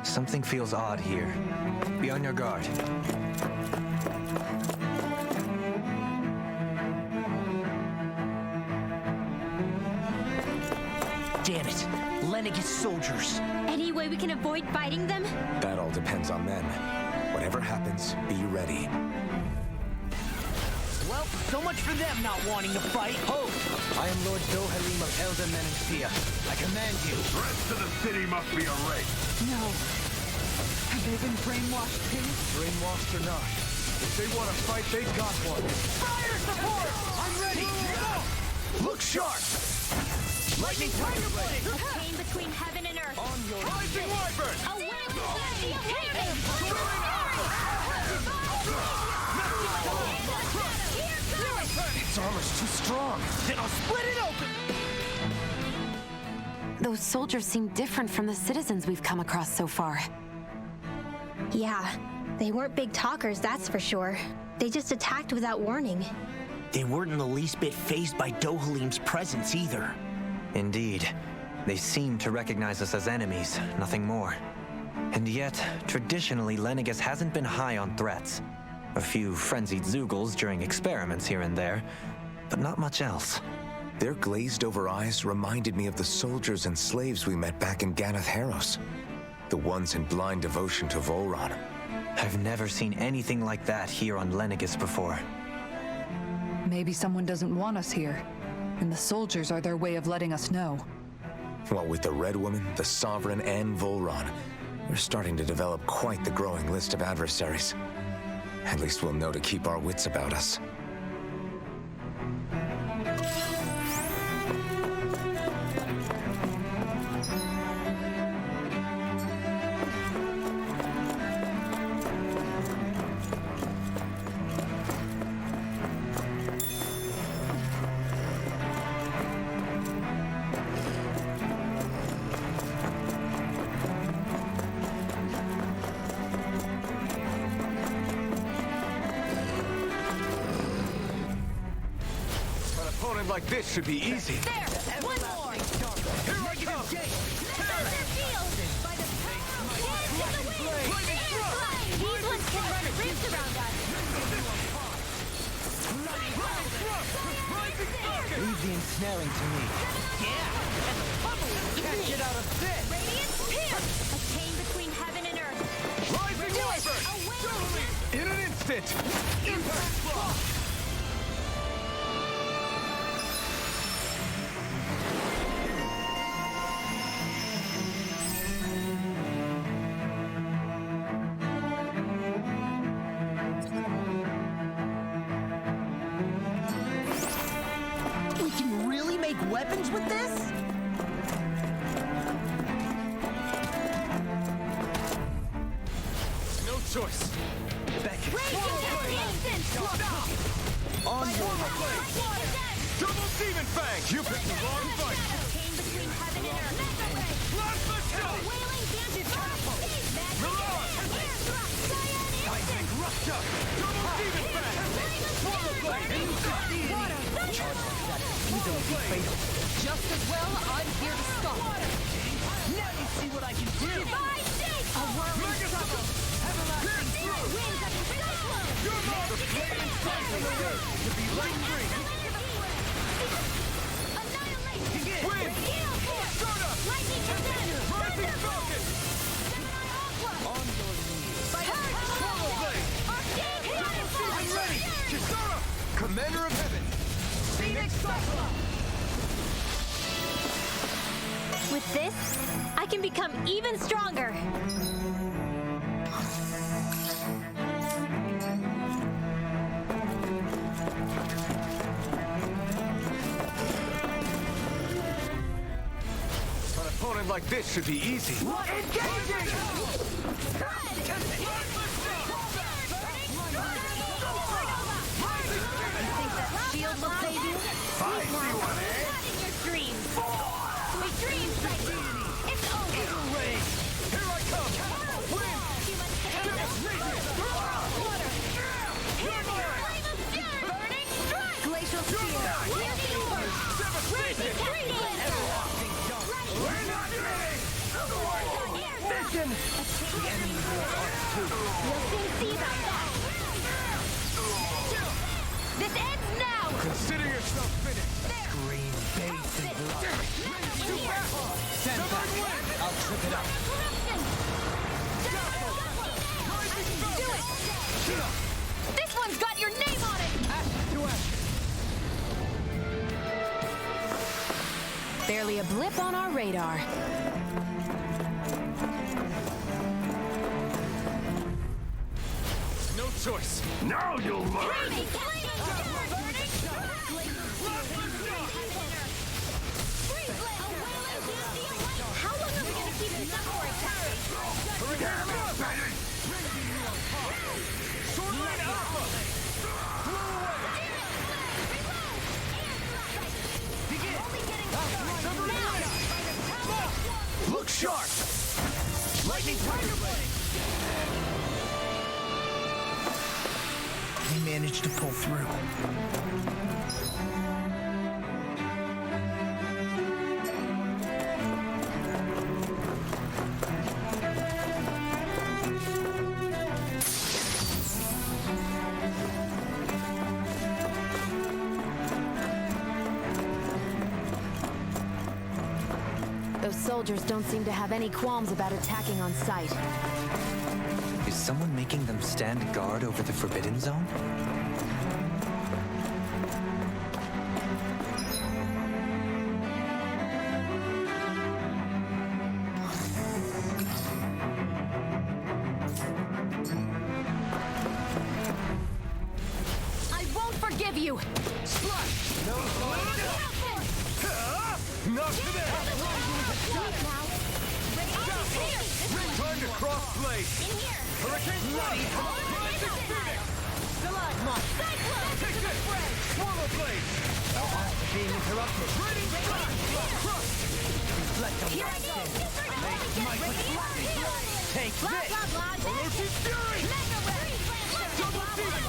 Something feels odd here. Be on your guard. Damn it! Lenegis soldiers! Any way we can avoid fighting them? That all depends on them. Whatever happens, be ready. Well, so much for them not wanting to fight. Ho! I am Lord Dohalim of Elder Menancia. I command you. The rest of the city must be erased. No. Have they been brainwashed too? Brainwashed or not, if they want to fight, they got one. Fire support! I'm ready! Look sharp! Lightning Tiger Blade! A chain between heaven and earth. On your Rising Wyvern! A wailing blade! Take it! Its armor's too strong. Then I'll split it open! Those soldiers seem different from the citizens we've come across so far. Yeah, they weren't big talkers, that's for sure. They just attacked without warning. They weren't in the least bit fazed by Dohalim's presence either. Indeed. They seem to recognize us as enemies, nothing more. And yet, traditionally, Lenegis hasn't been high on threats. A few frenzied Zeugles during experiments here and there, but not much else. Their glazed-over eyes reminded me of the soldiers and slaves we met back in Ganath Haros. The ones in blind devotion to Volron. I've never seen anything like that here on Lenegis before. Maybe someone doesn't want us here, and the soldiers are their way of letting us know. While with the Red Woman, the Sovereign, and Volron, we're starting to develop quite the growing list of adversaries. At least we'll know to keep our wits about us. Like this should be easy. There! One more! Here I come! These ones can run rings around us. Leave the ensnaring to me. Yeah! And the pummel will catch it out of this! Radiant Pierce! A chain between heaven and earth. Rising Wyvern! A wailing In an instant! Impact block! We can really make weapons with this? No choice. Beckett. On your way. Double Demon Fang! You picked the wrong fight! Chain between heaven and earth. Plasma Shell! Wailing catapult. Mirage! Seismic Rupture! Double Demon Fang! Swallow Blade! Just as well, I'm here to stop. Now you see what I can do! A whirling struggle. Everlasting Throw! Winds of cyclone. Your mother flaming strikes on the earth to be light green! Annihilation. Wind! Soda! Lightning Tornado. Rising Falcon! Gemini Aqua. On your knees! Swallow Blade! Arcane I'm ready! Catapult. Kisara! Commander of Heaven! Phoenix Cyclone. With this, I can become even stronger. An opponent like this should be easy. Engaging! Shield will save you. I see one, eh? Not in your dreams. Sweet dreams, Titan. It's over. Here I come! Wind! You must take this. Water. Here's your flame of fury. Burning strike. Glacial Spear. Here's the orb. Devastation! Everlasting We're not ready! Air broken! We'll soon see about that. This ends now! Consider yourself finished! Green bathed in blood. In here! Stand back! I'll trip it up! Corruption! Do it! This one's got your name on it! Ash to ash! Barely a blip on our radar. No choice! Now you'll learn! How long are we gonna keep this up for, Terry? Sword Line Alpha! Look sharp! Lightning Tiger Blade! We managed to pull through. Those soldiers don't seem to have any qualms about attacking on sight. Is someone making them stand guard over the Forbidden Zone? I won't forgive you! Splash! No! Knock to there! Time to cross blade! In here! Hurricane Bloody! Blazing Phoenix! Stalagmite! Cyclone! Take this! Swallow blade! Being interrupted. Raining Blast! Crush! Here I go! Take Blah, this! blah, blah! Ferocious Fury! Mega Ray! Double Demon!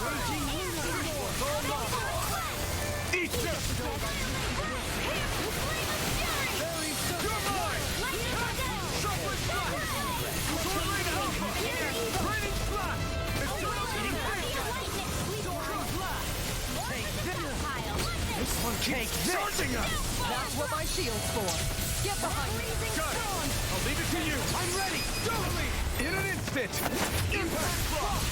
Eat this! You're mine! Shuffling Blast! Sword Line Alpha! Raining Blast! This one Keep charging us! That's what my shield's for. Get behind me. Got it! I'll leave it to you! I'm ready! Totally! In an instant! Impact Block!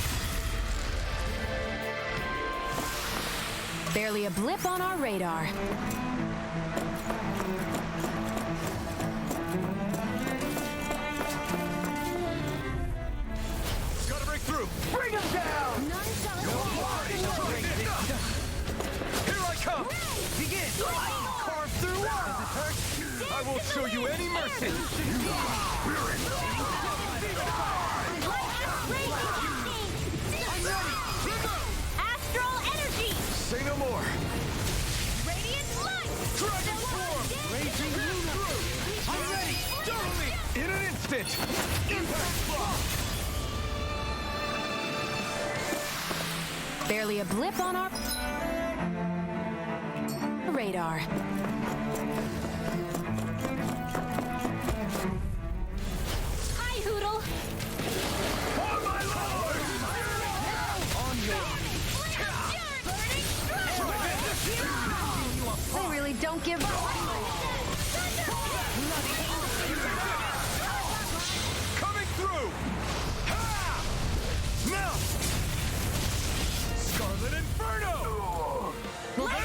Barely a blip on our radar. Gotta break through! Bring him down! Here I come! Begin! Carve through! Does it hurt? I won't show you any mercy! Astral energy! Say no more! Radiant light! Dragon form! Raging through! I'm ready! Totally! In an instant! Impact Block! Barely a blip on our radar. Hi, Hoodle! On my lord! On your... They really don't give up. Coming through! Ha! Now! Scarlet Inferno! Demon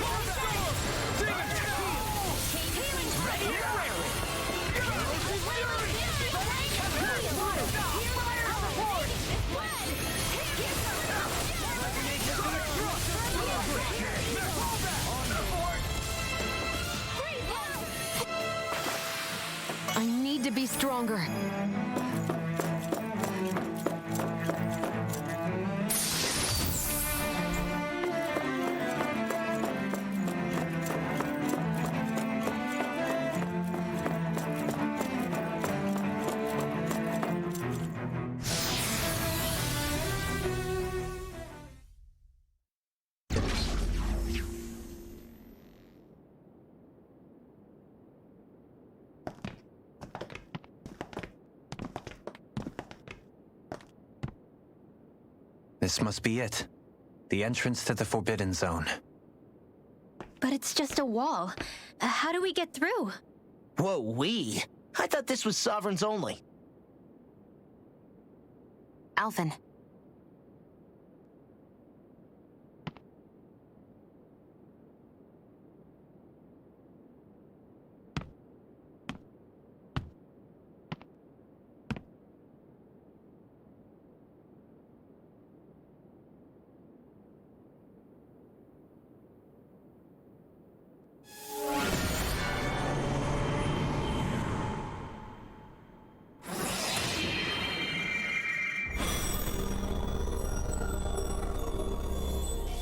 I need to be stronger. This must be it. The entrance to the Forbidden Zone. But it's just a wall. How do we get through? Whoa, we? I thought this was Sovereigns only. Alphen.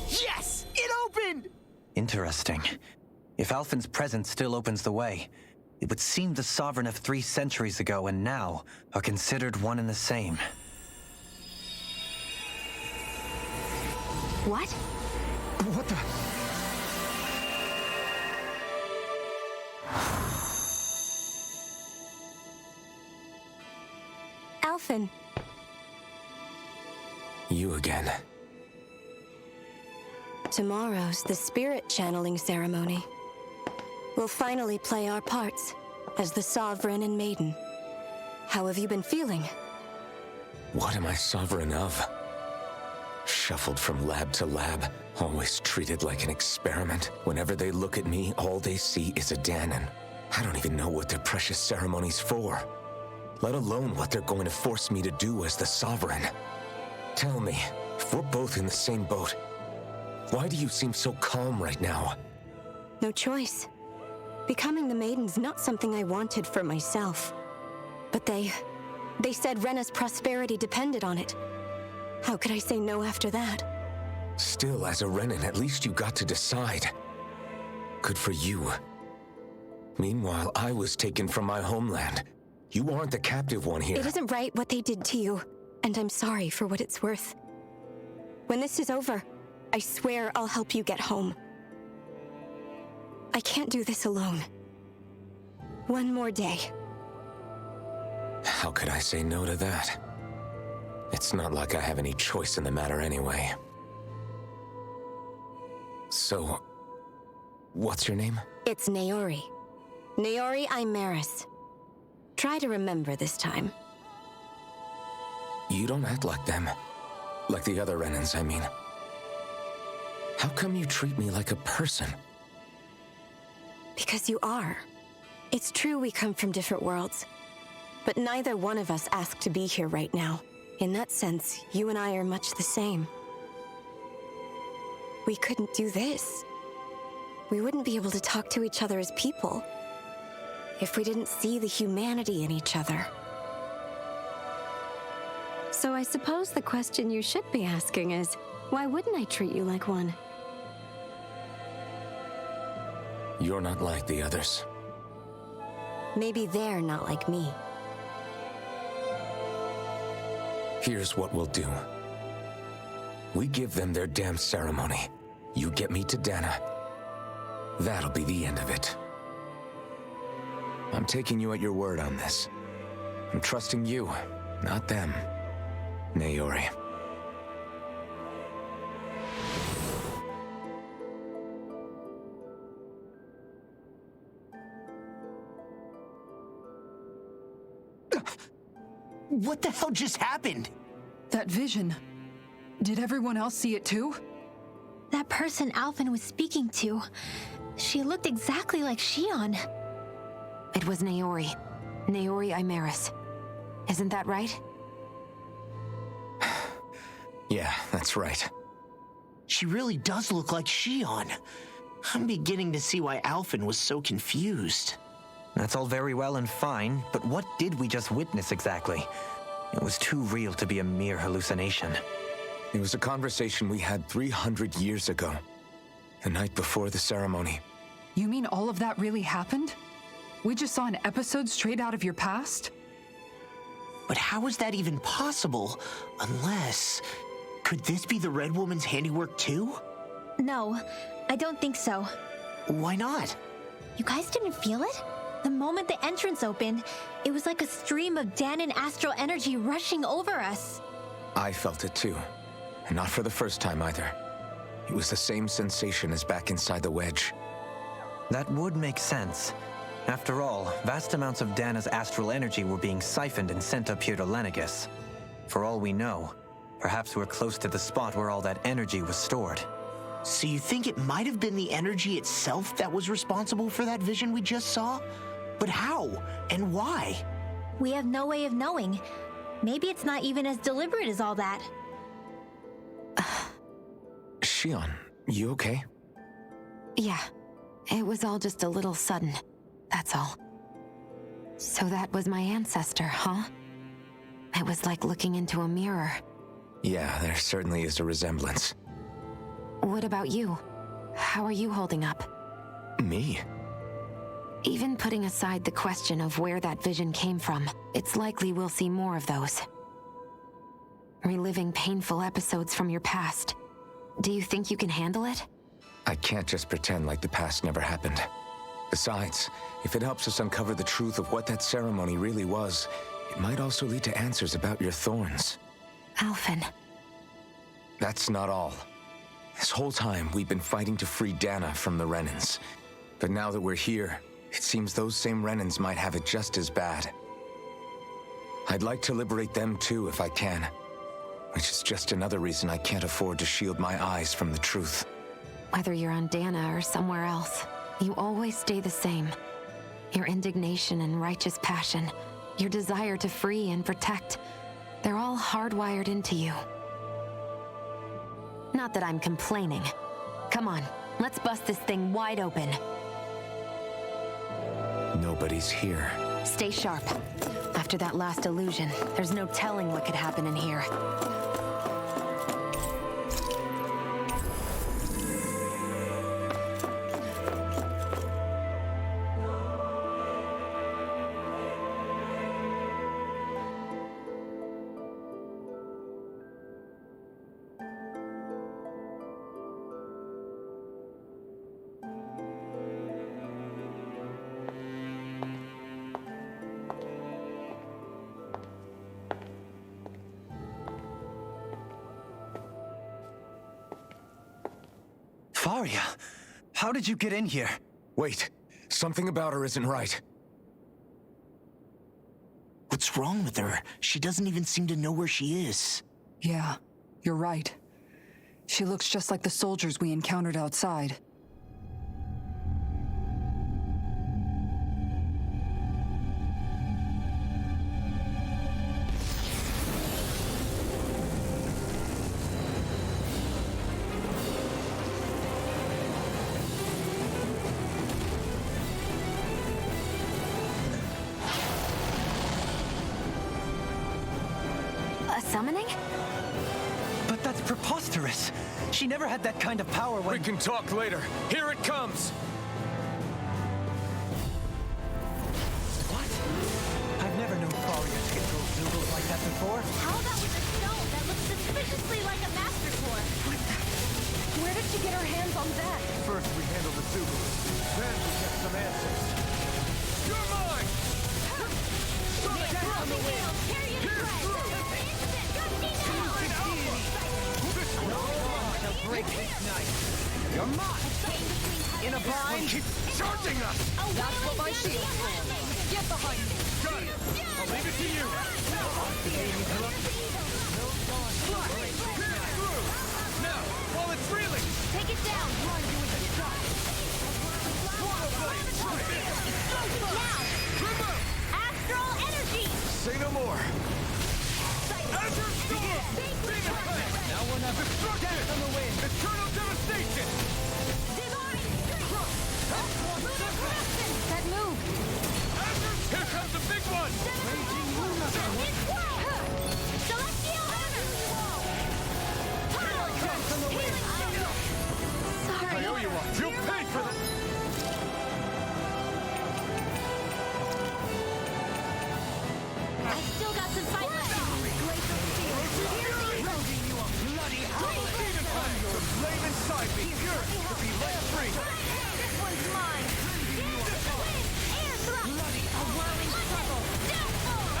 Yes! It opened! Interesting. If Alphen's presence still opens the way, it would seem the Sovereign of 3 centuries ago and now are considered one and the same. What? What the? Alphen. You again. Tomorrow's the spirit channeling ceremony. We'll finally play our parts as the Sovereign and Maiden. How have you been feeling? What am I sovereign of? Shuffled from lab to lab, always treated like an experiment. Whenever they look at me, all they see is a Danon. I don't even know what their precious ceremony's for, let alone what they're going to force me to do as the Sovereign. Tell me, if we're both in the same boat, why do you seem so calm right now? No choice. Becoming the Maiden's not something I wanted for myself. But they said Rena's prosperity depended on it. How could I say no after that? Still, as a Renan, at least you got to decide. Good for you. Meanwhile, I was taken from my homeland. You aren't the captive one here. It isn't right what they did to you, and I'm sorry for what it's worth. When this is over, I swear I'll help you get home. I can't do this alone. One more day. How could I say no to that? It's not like I have any choice in the matter anyway. So, what's your name? It's Naori. Naori Imaris. Try to remember this time. You don't act like them. Like the other Renans, I mean. How come you treat me like a person? Because you are. It's true we come from different worlds. But neither one of us asked to be here right now. In that sense, you and I are much the same. We couldn't do this. We wouldn't be able to talk to each other as people if we didn't see the humanity in each other. So I suppose the question you should be asking is, why wouldn't I treat you like one? You're not like the others. Maybe they're not like me. Here's what we'll do. We give them their damn ceremony. You get me to Dana. That'll be the end of it. I'm taking you at your word on this. I'm trusting you, not them. Naori. What the hell just happened? That vision. Did everyone else see it too? That person Alphen was speaking to, she looked exactly like Shion. It was Naori. Naori Imaris. Isn't that right? Yeah, that's right. She really does look like Shion. I'm beginning to see why Alphen was so confused. That's all very well and fine, but what did we just witness exactly? It was too real to be a mere hallucination. It was a conversation we had 300 years ago. The night before the ceremony. You mean all of that really happened? We just saw an episode straight out of your past? But how is that even possible? Unless... Could this be the Red Woman's handiwork too? No, I don't think so. Why not? You guys didn't feel it? The moment the entrance opened, it was like a stream of Danon astral energy rushing over us. I felt it too. And not for the first time either. It was the same sensation as back inside the wedge. That would make sense. After all, vast amounts of Dana's astral energy were being siphoned and sent up here to Lenegus. For all we know, perhaps we're close to the spot where all that energy was stored. So you think it might have been the energy itself that was responsible for that vision we just saw? But how? And why? We have no way of knowing. Maybe it's not even as deliberate as all that. Shion, you okay? Yeah, it was all just a little sudden. That's all. So that was my ancestor, huh? It was like looking into a mirror. Yeah, there certainly is a resemblance. What about you? How are you holding up? Me? Even putting aside the question of where that vision came from, it's likely we'll see more of those. Reliving painful episodes from your past. Do you think you can handle it? I can't just pretend like the past never happened. Besides, if it helps us uncover the truth of what that ceremony really was, it might also lead to answers about your thorns. Alphen. That's not all. This whole time, we've been fighting to free Dana from the Renans. But now that we're here, it seems those same Renans might have it just as bad. I'd like to liberate them too if I can. Which is just another reason I can't afford to shield my eyes from the truth. Whether you're on Dana or somewhere else, you always stay the same. Your indignation and righteous passion, your desire to free and protect, they're all hardwired into you. Not that I'm complaining. Come on, let's bust this thing wide open. Nobody's here. Stay sharp. After that last illusion, there's no telling what could happen in here. Faria, how did you get in here? Wait, something about her isn't right. What's wrong with her? She doesn't even seem to know where she is. Yeah, you're right. She looks just like the soldiers we encountered outside. Summoning? But that's preposterous. She never had that kind of power when— We can talk later. Here it comes! What? I've never known Faria to control Zoogles like that before. How about with a stone that looks suspiciously like a master core? Where did she get her hands on that? First we handle the Zugals, then we get some answers. You're mine! On the way. Carry it right. Break this night. You're mine! In a bind? Keep charging us! That's what my shield's for. Get behind me. Got it! I'll leave it to you! Now, while it's reeling! Take it down. Run, you with the shot. Now, astral energy. Say no more! Azure Storm! Demon Flame! Now we'll have Destruction! on the wind. Eternal Devastation! Divine strength. That move! Azure, here comes the big one! Celestial hammer. I owe you one. You'll pay for that! I still got some fight left. Demon Flame! The flame inside me yearns to be let free! This one's mine. Air thrust. A whirling struggle.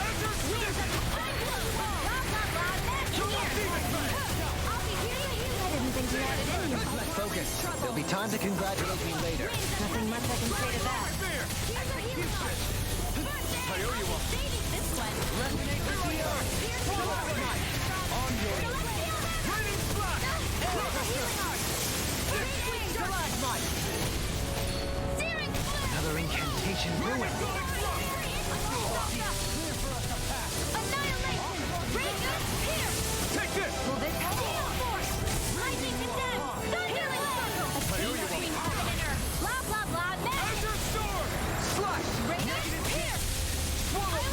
Azure Stick! Blah, blah, blah. That's in here. Demon Flame! I'll be didn't think you had it in you. Let's focus. There'll be time to congratulate me later. Nothing much I can say to that. Here's our healing arc. I owe you one. This one. Resonate with the earth! On your Raining Slash! Searing flare. Another incantation ruined. Annihilation. Rage up here. Take this! Will this help? Gale force. Lightning condemn. Sun healing circle. Between heaven and earth. Blah blah blah. Azure Sword! Slash! Rage up here. Swallow!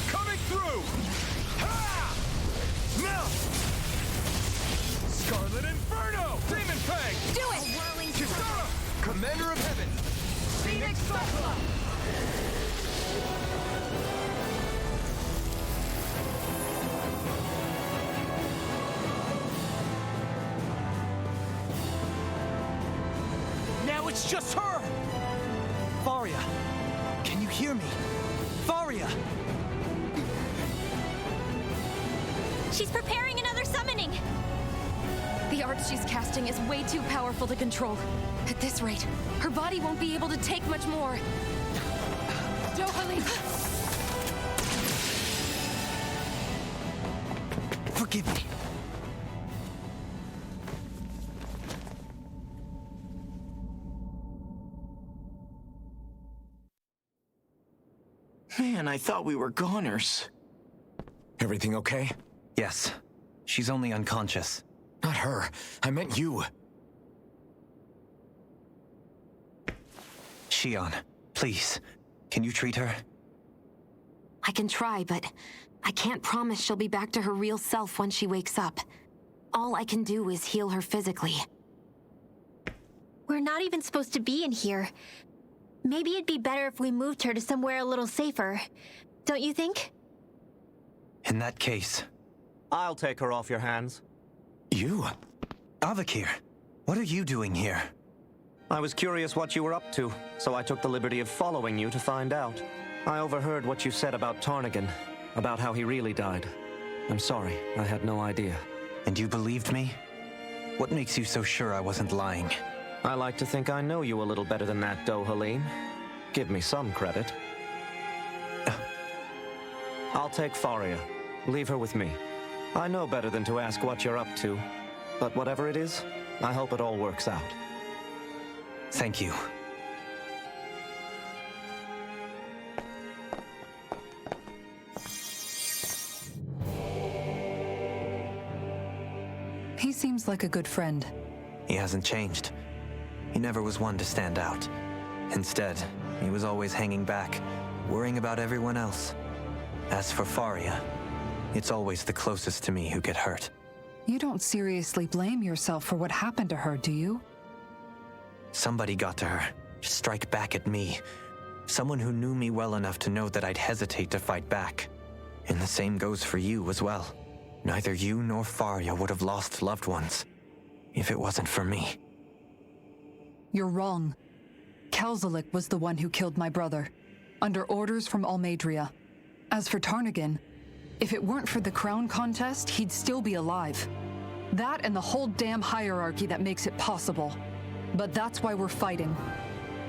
Coming through! Ha! Melt! Scarlet Inferno! Demon Fang! Do it. Whirling Kisara! Commander of Heaven! Phoenix Cyclops. Now it's just her! Faria, can you hear me? Faria! She's preparing another summoning. The art she's casting is way too powerful to control. At this rate, her body won't be able to take much more. Dohalim! Forgive me. Man, I thought we were goners. Everything okay? Yes, she's only unconscious. Not her. I meant you. Shion, please, can you treat her? I can try, but I can't promise she'll be back to her real self when she wakes up. All I can do is heal her physically. We're not even supposed to be in here. Maybe it'd be better if we moved her to somewhere a little safer. Don't you think? In that case, I'll take her off your hands. You? Avakir, what are you doing here? I was curious what you were up to, so I took the liberty of following you to find out. I overheard what you said about Tarnigan, about how he really died. I'm sorry, I had no idea. And you believed me? What makes you so sure I wasn't lying? I like to think I know you a little better than that, Dohalim. Give me some credit. I'll take Faria. Leave her with me. I know better than to ask what you're up to. But whatever it is, I hope it all works out. Thank you. He seems like a good friend. He hasn't changed. He never was one to stand out. Instead, he was always hanging back, worrying about everyone else. As for Faria, it's always the closest to me who get hurt. You don't seriously blame yourself for what happened to her, do you? Somebody got to her, to strike back at me. Someone who knew me well enough to know that I'd hesitate to fight back. And the same goes for you as well. Neither you nor Faria would have lost loved ones if it wasn't for me. You're wrong. Kalzalik was the one who killed my brother, under orders from Almadria. As for Tarnigan, if it weren't for the crown contest, he'd still be alive. That and the whole damn hierarchy that makes it possible. But that's why we're fighting.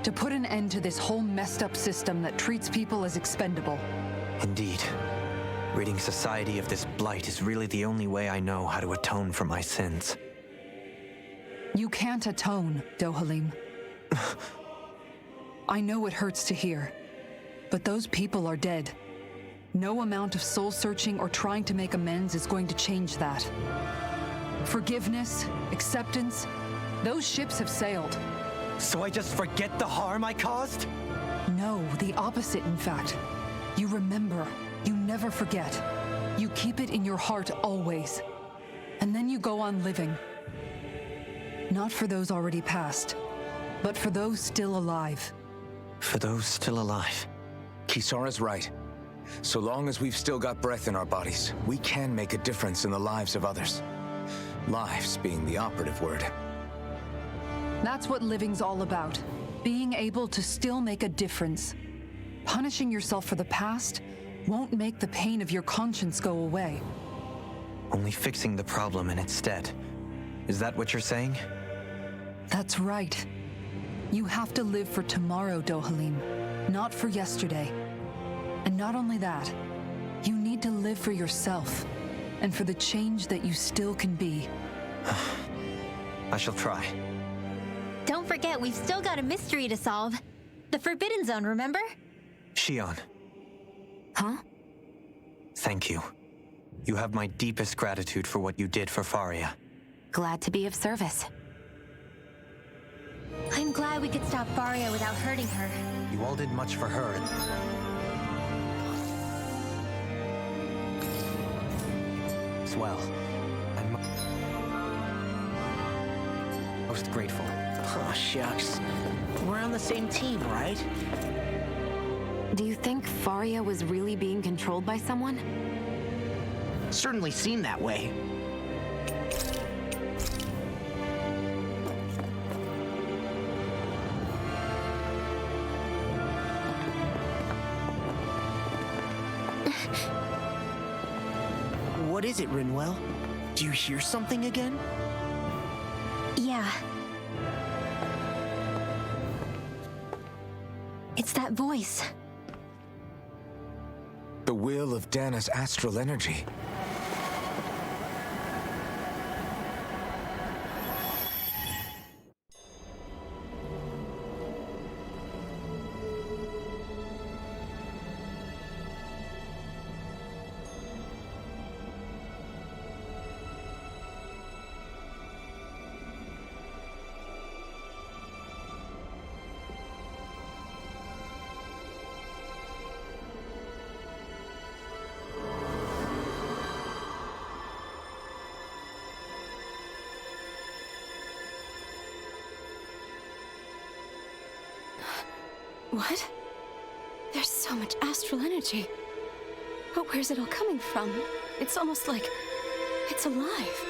To put an end to this whole messed up system that treats people as expendable. Indeed. Ridding society of this blight is really the only way I know how to atone for my sins. You can't atone, Dohalim. I know it hurts to hear, but those people are dead. No amount of soul-searching or trying to make amends is going to change that. Forgiveness, acceptance, those ships have sailed. So I just forget the harm I caused? No, the opposite, in fact. You remember. You never forget. You keep it in your heart always. And then you go on living. Not for those already past, but for those still alive. For those still alive. Kisara's right. So long as we've still got breath in our bodies, we can make a difference in the lives of others. Lives being the operative word. That's what living's all about. Being able to still make a difference. Punishing yourself for the past won't make the pain of your conscience go away. Only fixing the problem in its stead. Is that what you're saying? That's right. You have to live for tomorrow, Dohalim, not for yesterday. And not only that, you need to live for yourself, and for the change that you still can be. I shall try. Don't forget, we've still got a mystery to solve. The Forbidden Zone, remember? Shion, Huh? thank you. You have my deepest gratitude for what you did for Faria. Glad to be of service. I'm glad we could stop Faria without hurting her. You all did much for her. As well. I'm most grateful. Oh, shucks. We're on the same team, right? Do you think Faria was really being controlled by someone? Certainly seemed that way. What is it, Rinwell? Do you hear something again? Yeah. It's that voice. The will of Dana's astral energy. What? There's so much astral energy. But where's it all coming from? It's almost like it's alive.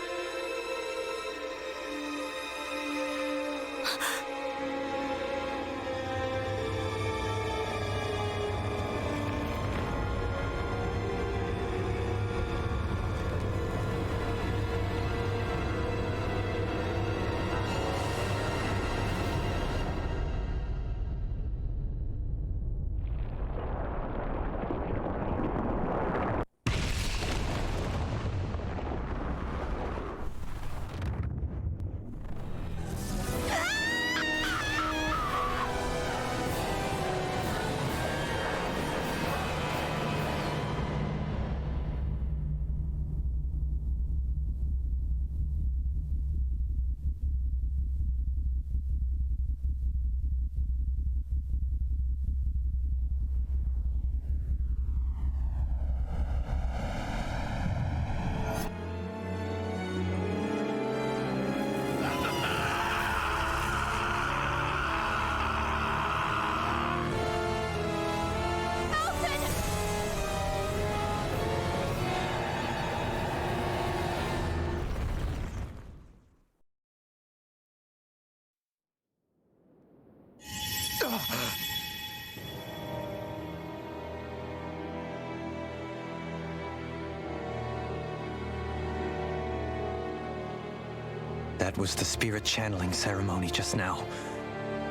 That was the spirit channeling ceremony just now.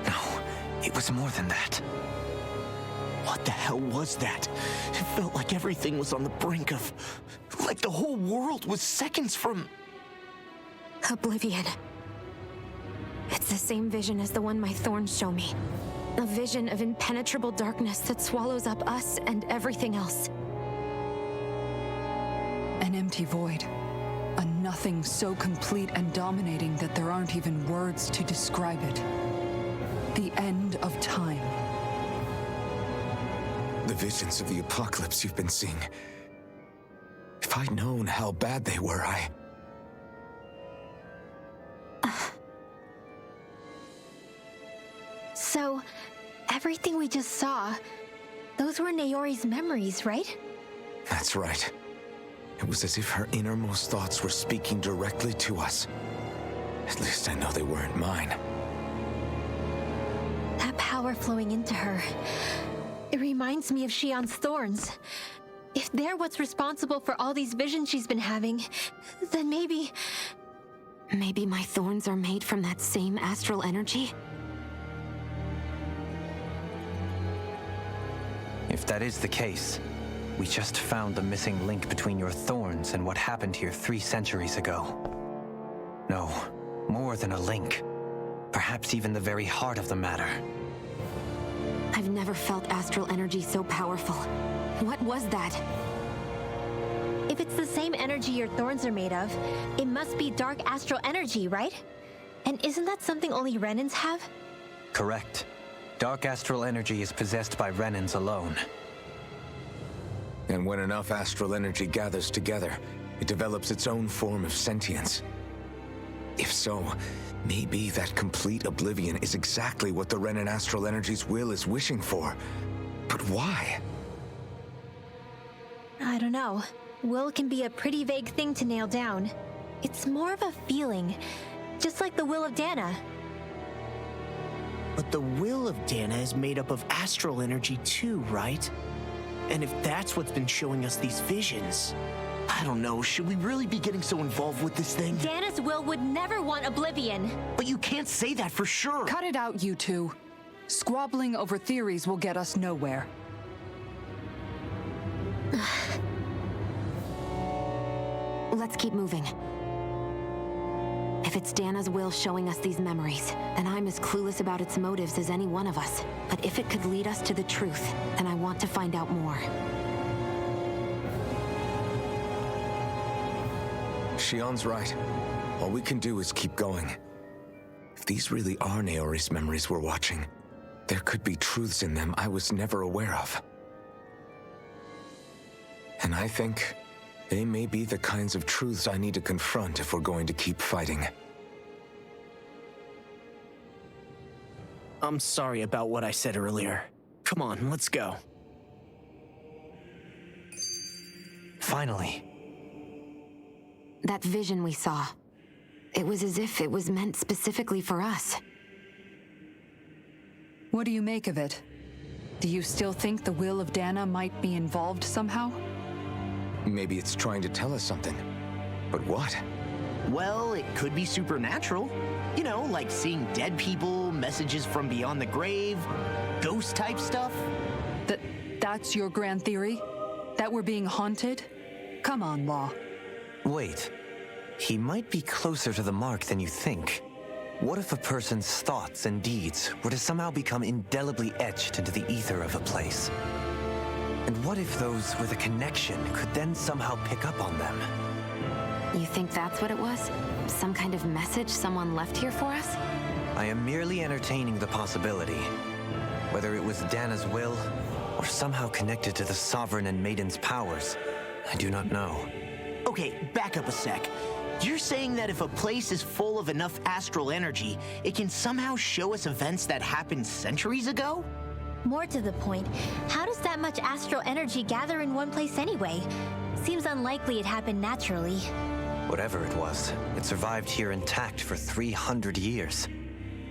No, it was more than that. What the hell was that? It felt like everything was on the brink of... like the whole world was seconds from... Oblivion. It's the same vision as the one my thorns show me. A vision of impenetrable darkness that swallows up us and everything else. An empty void. A nothing so complete and dominating that there aren't even words to describe it. The end of time. The visions of the apocalypse you've been seeing. If I'd known how bad they were, So, everything we just saw, those were Naori's memories, right? That's right. It was as if her innermost thoughts were speaking directly to us. At least I know they weren't mine. That power flowing into her, it reminds me of Shion's thorns. If they're what's responsible for all these visions she's been having, then maybe Maybe my thorns are made from that same astral energy? If that is the case, we just found the missing link between your thorns and what happened here 3 centuries ago. No, more than a link. Perhaps even the very heart of the matter. I've never felt astral energy so powerful. What was that? If it's the same energy your thorns are made of, it must be dark astral energy, right? And isn't that something only Renans have? Correct. Dark astral energy is possessed by Renans alone. And when enough astral energy gathers together, it develops its own form of sentience. If so, maybe that complete oblivion is exactly what the Renan astral energy's will is wishing for. But why? I don't know. Will can be a pretty vague thing to nail down. It's more of a feeling, just like the will of Dana. But the will of Dana is made up of astral energy too, right? And if that's what's been showing us these visions, I don't know, should we really be getting so involved with this thing? Dana's will would never want oblivion. But you can't say that for sure. Cut it out, you two. Squabbling over theories will get us nowhere. Let's keep moving. If it's Dana's will showing us these memories, then I'm as clueless about its motives as any one of us. But if it could lead us to the truth, then I want to find out more. Shion's right. All we can do is keep going. If these really are Naori's memories we're watching, there could be truths in them I was never aware of. And I think they may be the kinds of truths I need to confront if we're going to keep fighting. I'm sorry about what I said earlier. Come on, let's go. Finally. That vision we saw, it was as if it was meant specifically for us. What do you make of it? Do you still think the will of Dana might be involved somehow? Maybe it's trying to tell us something. But what? Well, it could be supernatural. You know, like seeing dead people, messages from beyond the grave, ghost-type stuff. That's your grand theory? That we're being haunted? Come on, Law. Wait. He might be closer to the mark than you think. What if a person's thoughts and deeds were to somehow become indelibly etched into the ether of a place? And what if those with a connection could then somehow pick up on them? You think that's what it was? Some kind of message someone left here for us? I am merely entertaining the possibility. Whether it was Dana's will, or somehow connected to the Sovereign and Maiden's powers, I do not know. Okay, back up a sec. You're saying that if a place is full of enough astral energy, it can somehow show us events that happened centuries ago? More to the point, how does that much astral energy gather in one place anyway? Seems unlikely it happened naturally. Whatever it was, it survived here intact for 300 years.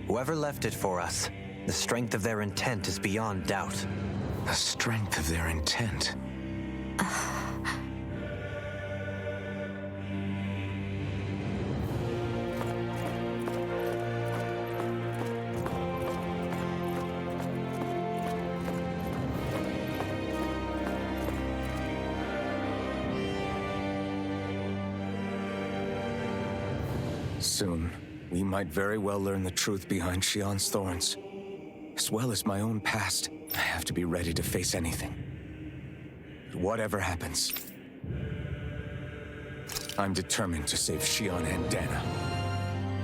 Whoever left it for us, the strength of their intent is beyond doubt. The strength of their intent. Soon, we might very well learn the truth behind Shion's thorns. As well as my own past, I have to be ready to face anything. Whatever happens, I'm determined to save Shion and Dana.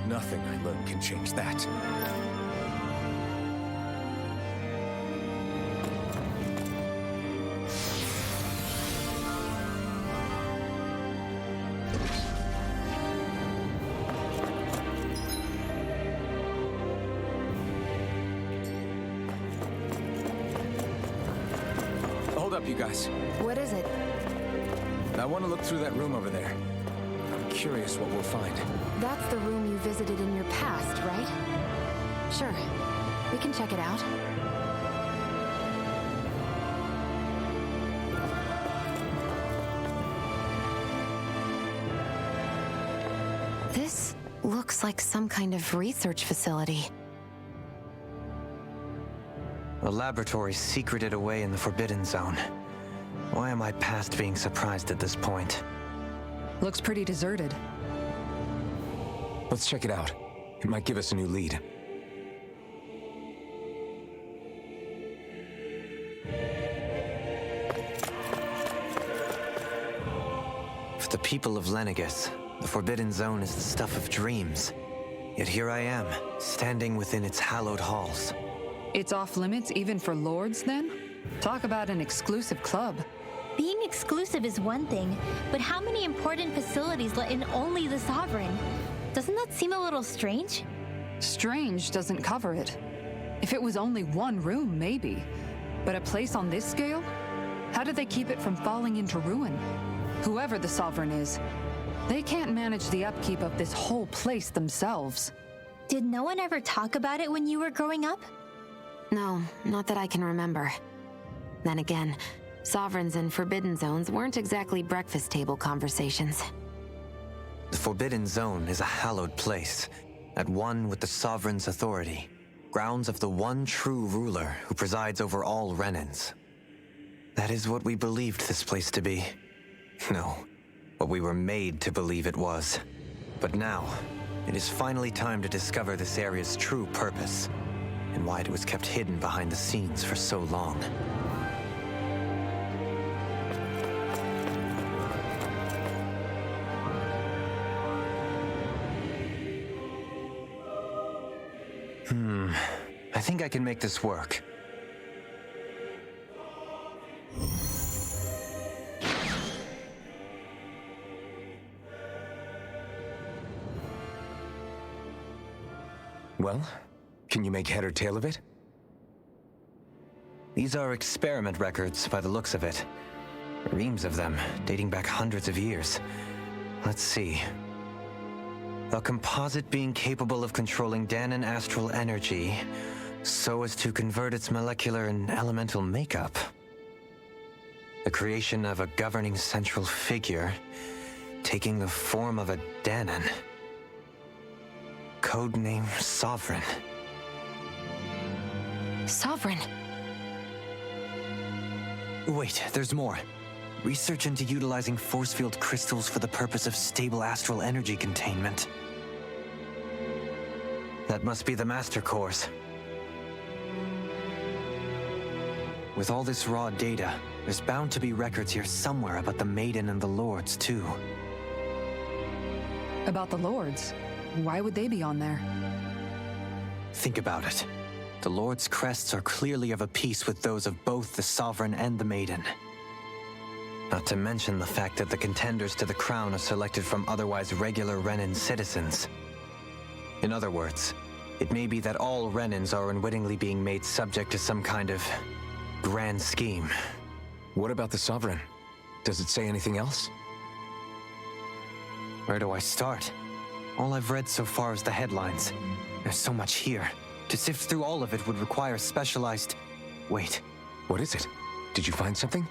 Nothing I learn can change that. Hold up, you guys. What is it? I want to look through that room over there. I'm curious what we'll find. That's the room you visited in your past, right? Sure. We can check it out. This Looks like some kind of research facility. A laboratory secreted away in the Forbidden Zone. Why am I past being surprised at this point? Looks pretty deserted. Let's check it out. It might give us a new lead. For the people of Lenegus, the Forbidden Zone is the stuff of dreams. Yet here I am, standing within its hallowed halls. It's off limits even for lords, then? Talk about an exclusive club. Being exclusive is one thing, but how many important facilities let in only the Sovereign? Doesn't that seem a little strange? Strange doesn't cover it. If it was only one room, maybe. But a place on this scale? How do they keep it from falling into ruin? Whoever the Sovereign is, they can't manage the upkeep of this whole place themselves. Did no one ever talk about it when you were growing up? No, not that I can remember. Then again, Sovereigns and Forbidden Zones weren't exactly breakfast table conversations. The Forbidden Zone is a hallowed place, at one with the Sovereign's authority, grounds of the one true ruler who presides over all Renans. That is what we believed this place to be. No, what we were made to believe it was. But now, it is finally time to discover this area's true purpose, and why it was kept hidden behind the scenes for so long. I think I can make this work. Well, can you make head or tail of it? These are experiment records by the looks of it. Reams of them, dating back hundreds of years. Let's see. A composite being capable of controlling Danon astral energy so as to convert its molecular and elemental makeup. The creation of a governing central figure, taking the form of a Danon. Codename Sovereign. Sovereign? Wait, there's more. Research into utilizing force field crystals for the purpose of stable astral energy containment. That must be the Master Course. With all this raw data, there's bound to be records here somewhere about the Maiden and the Lords, too. About the lords? Why would they be on there? Think about it. The Lord's crests are clearly of a piece with those of both the Sovereign and the Maiden. Not to mention the fact that the contenders to the crown are selected from otherwise regular Renan citizens. In other words, it may be that all Renans are unwittingly being made subject to some kind of grand scheme. What about the Sovereign? Does it say anything else? Where do I start? All I've read so far is the headlines. There's so much here. To sift through all of it would require specialized... Wait. What is it? Did you find something?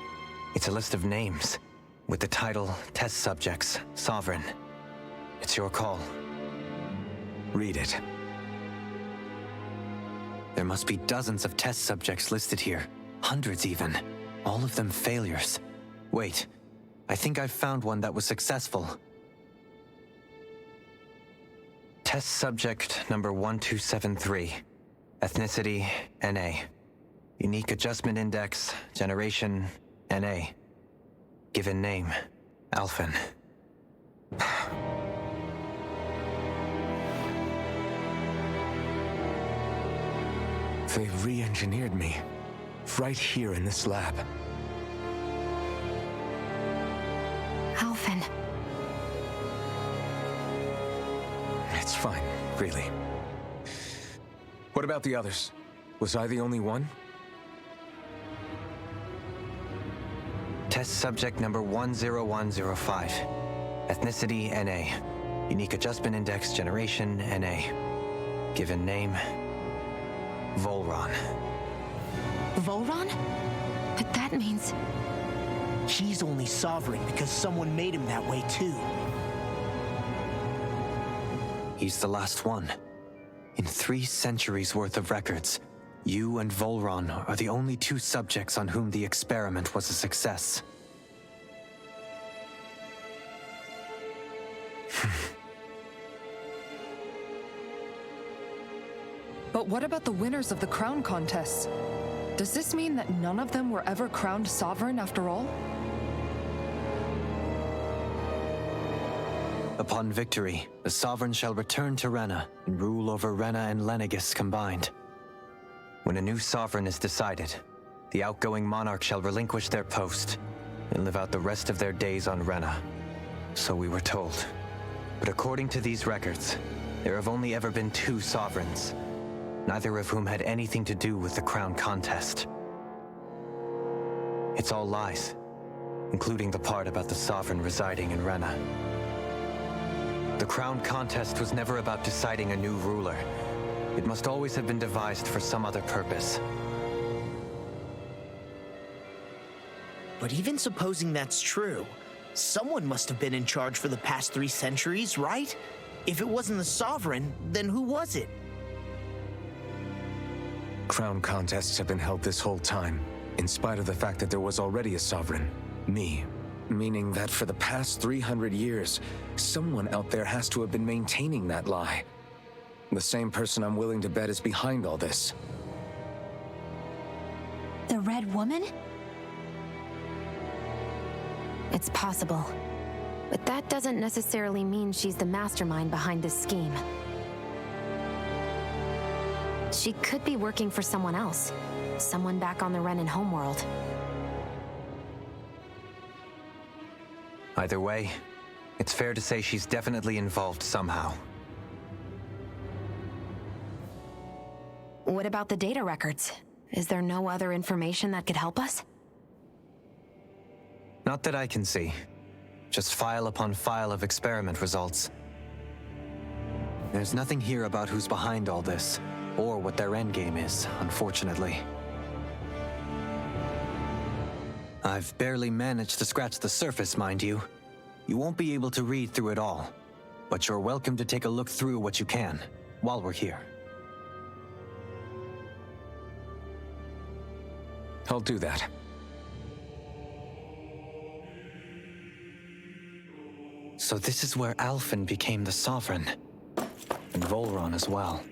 It's a list of names, with the title Test Subjects, Sovereign. It's your call. Read it. There must be dozens of test subjects listed here. Hundreds even. All of them failures. Wait, I think I've found one that was successful. Test subject number 1273. Ethnicity, NA. Unique adjustment index, generation, NA. Given name, Alphen. They re-engineered me. Right here in this lab. Alphen. It's fine, really. What about the others? Was I the only one? Test subject number 10105. Ethnicity, NA. Unique adjustment index, generation, NA. Given name, Volron. Volron? But that means... He's only Sovereign because someone made him that way too. He's the last one. In 3 centuries worth of records, you and Volron are the only 2 subjects on whom the experiment was a success. But what about the winners of the crown contests? Does this mean that none of them were ever crowned sovereign after all? Upon victory, the sovereign shall return to Rena and rule over Rena and Lenegis combined. When a new sovereign is decided, the outgoing monarch shall relinquish their post and live out the rest of their days on Rena. So we were told. But according to these records, there have only ever been 2 sovereigns, neither of whom had anything to do with the crown contest. It's all lies, including the part about the sovereign residing in Rena. The crown contest was never about deciding a new ruler. It must always have been devised for some other purpose. But even supposing that's true, someone must have been in charge for the past 3 centuries, right? If it wasn't the Sovereign, then who was it? Crown contests have been held this whole time, in spite of the fact that there was already a sovereign. Me. Meaning that for the past 300 years, someone out there has to have been maintaining that lie. The same person I'm willing to bet is behind all this. The Red Woman? It's possible. But that doesn't necessarily mean she's the mastermind behind this scheme. She could be working for someone else. Someone back on the Renan homeworld. Either way, it's fair to say she's definitely involved somehow. What about the data records? Is there no other information that could help us? Not that I can see. Just file upon file of experiment results. There's nothing here about who's behind all this, or what their endgame is, unfortunately. I've barely managed to scratch the surface, mind you. You won't be able to read through it all, but you're welcome to take a look through what you can, while we're here. I'll do that. So this is where Alphen became the Sovereign, and Volron as well.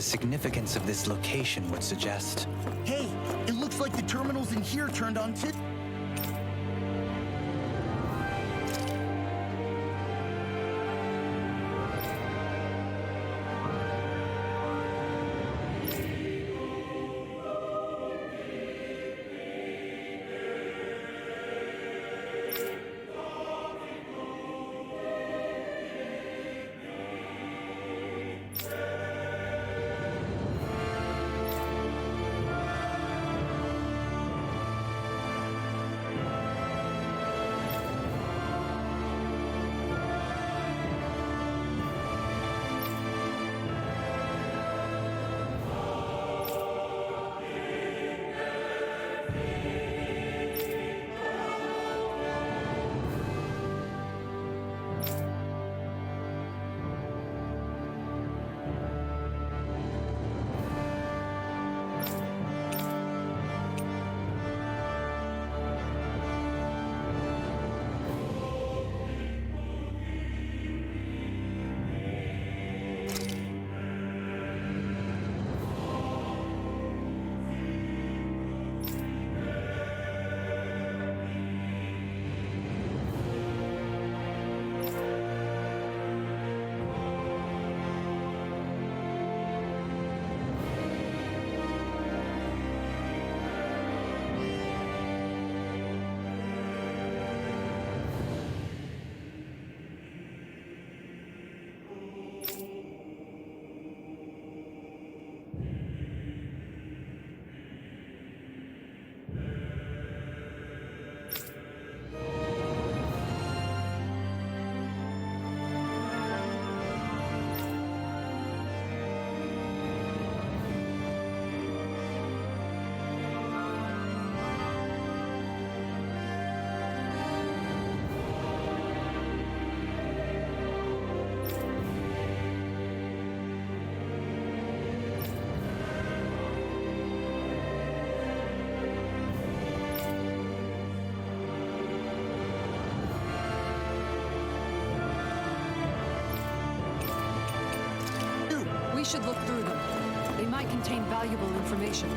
the significance of this location would suggest. Hey, it looks like the terminals in here turned on too. We should look through them. They might contain valuable information.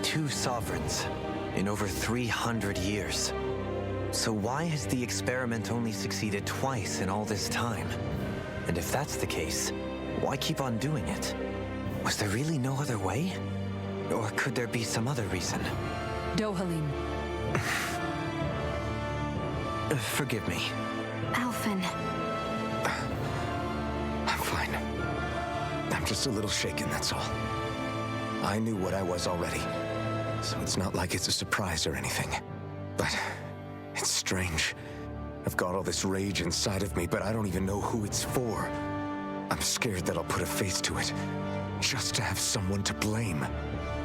2 sovereigns in over 300 years. So why has the experiment only succeeded twice in all this time? And if that's the case, why keep on doing it? Was there really no other way? Or could there be some other reason? Dohalim. Forgive me. Alphen. I'm fine. I'm just a little shaken, that's all. I knew what I was already, so it's not like it's a surprise or anything. But it's strange. I've got all this rage inside of me, but I don't even know who it's for. I'm scared that I'll put a face to it, just to have someone to blame.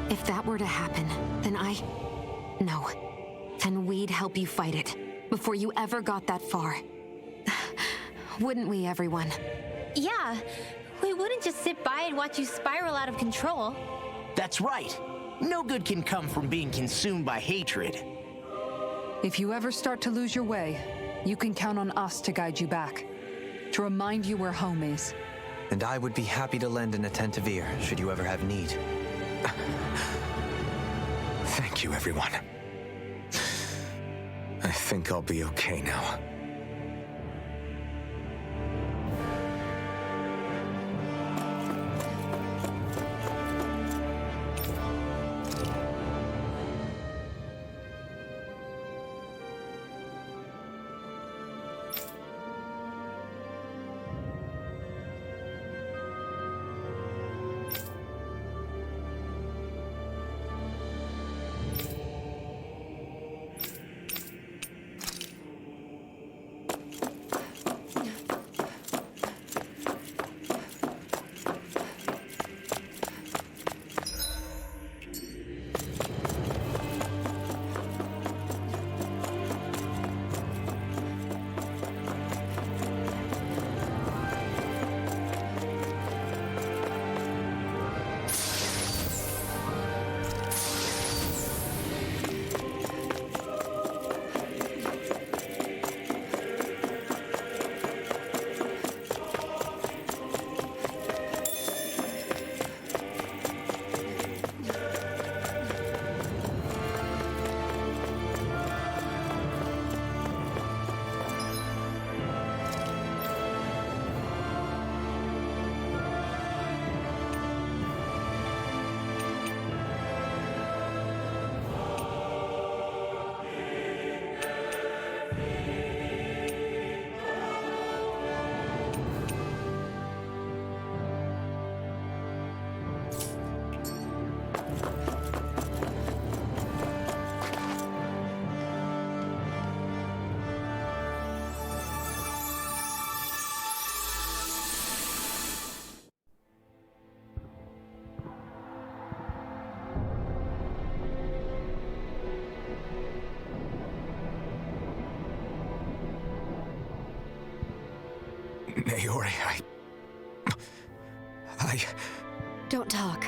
If that were to happen, then No. Then we'd help you fight it, before you ever got that far. Wouldn't we, everyone? Yeah, we wouldn't just sit by and watch you spiral out of control. That's right. No good can come from being consumed by hatred. If you ever start to lose your way, you can count on us to guide you back, to remind you where home is. And I would be happy to lend an attentive ear, should you ever have need. Thank you, everyone. I think I'll be okay now. Naori, Don't talk.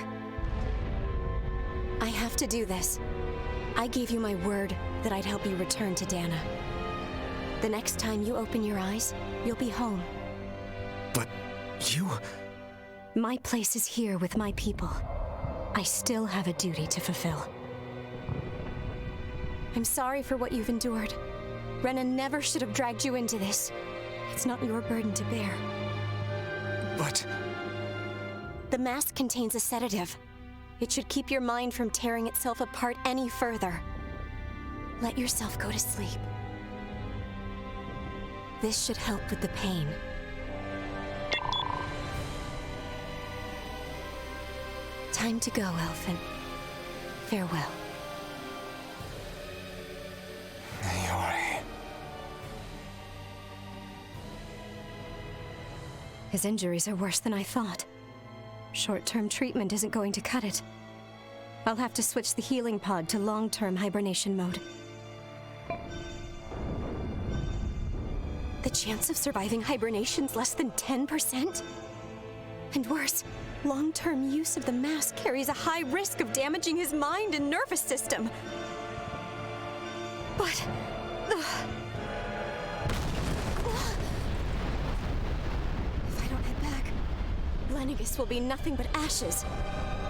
I have to do this. I gave you my word that I'd help you return to Dana. The next time you open your eyes, you'll be home. But you... My place is here with my people. I still have a duty to fulfill. I'm sorry for what you've endured. Rena never should have dragged you into this. It's not your burden to bear. But... The mask contains a sedative. It should keep your mind from tearing itself apart any further. Let yourself go to sleep. This should help with the pain. Time to go, Elfin. Farewell. Naori... His injuries are worse than I thought. Short-term treatment isn't going to cut it. I'll have to switch the healing pod to long-term hibernation mode. The chance of surviving hibernation's less than 10%? And worse, long-term use of the mask carries a high risk of damaging his mind and nervous system. But... Lennigus will be nothing but ashes,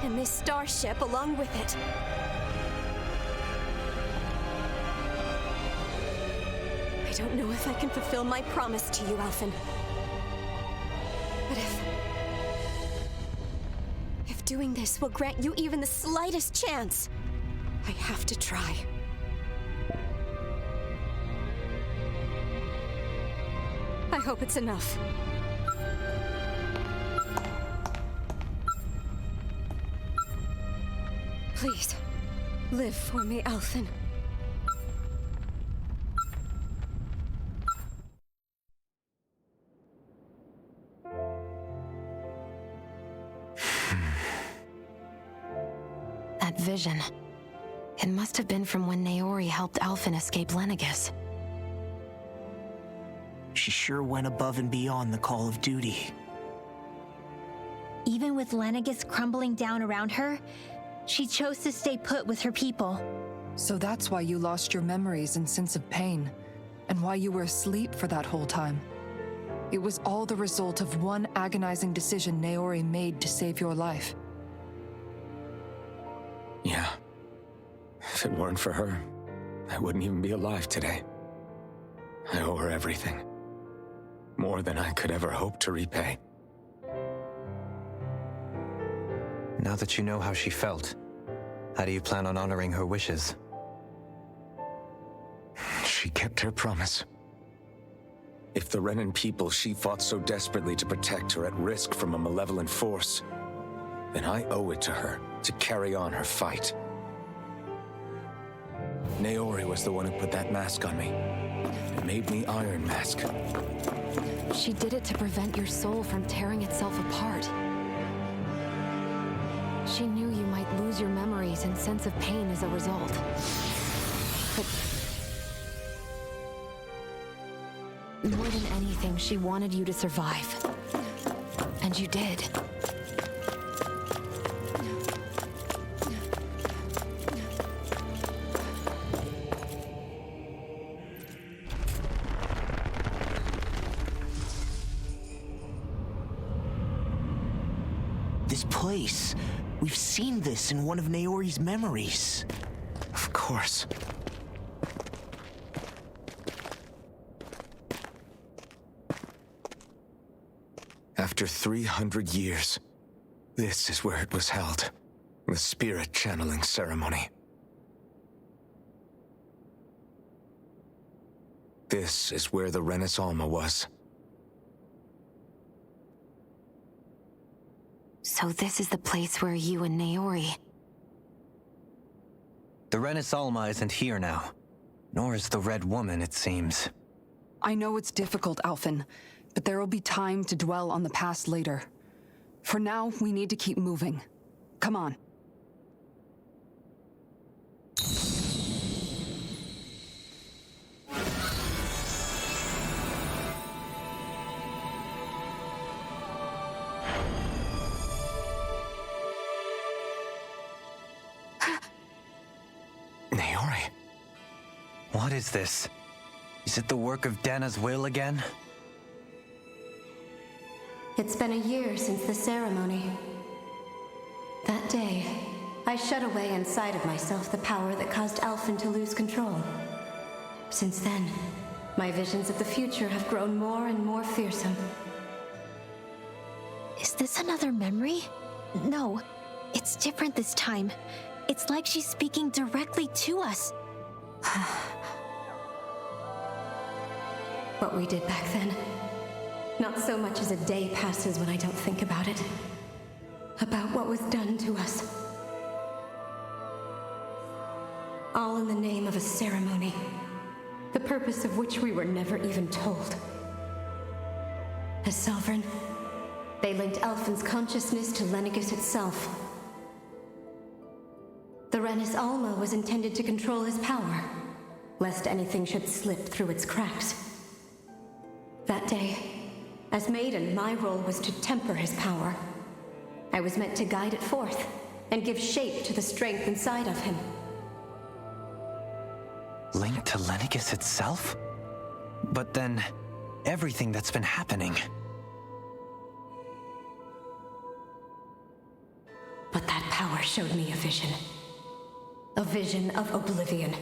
and this starship along with it. don't know if I can fulfill my promise to you, Alphen. But if doing this will grant you even the slightest chance, I have to try. I hope it's enough. Please, live for me, Alphen. That vision. It must have been from when Naori helped Alphen escape Lenegus. She sure went above and beyond the call of duty. Even with Lenegus crumbling down around her, she chose to stay put with her people. So that's why you lost your memories and sense of pain, and why you were asleep for that whole time. It was all the result of one agonizing decision Naori made to save your life. Yeah. If it weren't for her, I wouldn't even be alive today. I owe her everything. More than I could ever hope to repay. Now that you know how she felt, how do you plan on honoring her wishes? She kept her promise. If the Renan people she fought so desperately to protect are at risk from a malevolent force, then I owe it to her to carry on her fight. Naori was the one who put that mask on me. It made me Iron Mask. She did it to prevent your soul from tearing itself apart. She knew you might lose your memories and sense of pain as a result. But more than anything, she wanted you to survive. And you did. This place. We've seen this in one of Naori's memories. Of course. After 300 years, this is where it was held. The spirit channeling ceremony. This is where the Renis Alma was. So this is the place where you and Naori... The Renis Alma isn't here now. Nor is the Red Woman, it seems. I know it's difficult, Alphen, but there will be time to dwell on the past later. For now, we need to keep moving. Come on. Naori. What is this? Is it the work of Dana's will again? It's been a year since the ceremony. That day, I shut away inside of myself the power that caused Alphen to lose control. Since then, my visions of the future have grown more and more fearsome. Is this another memory? No, it's different this time. It's like she's speaking directly to us. What we did back then. Not so much as a day passes when I don't think about it. About what was done to us. All in the name of a ceremony. The purpose of which we were never even told. As Sovereign, they linked Alphen's consciousness to Lenegus itself. The Renis Alma was intended to control his power, lest anything should slip through its cracks. That day, as Maiden, my role was to temper his power. I was meant to guide it forth, and give shape to the strength inside of him. Linked to Lenegus itself? But then, everything that's been happening... But that power showed me a vision. A vision of oblivion.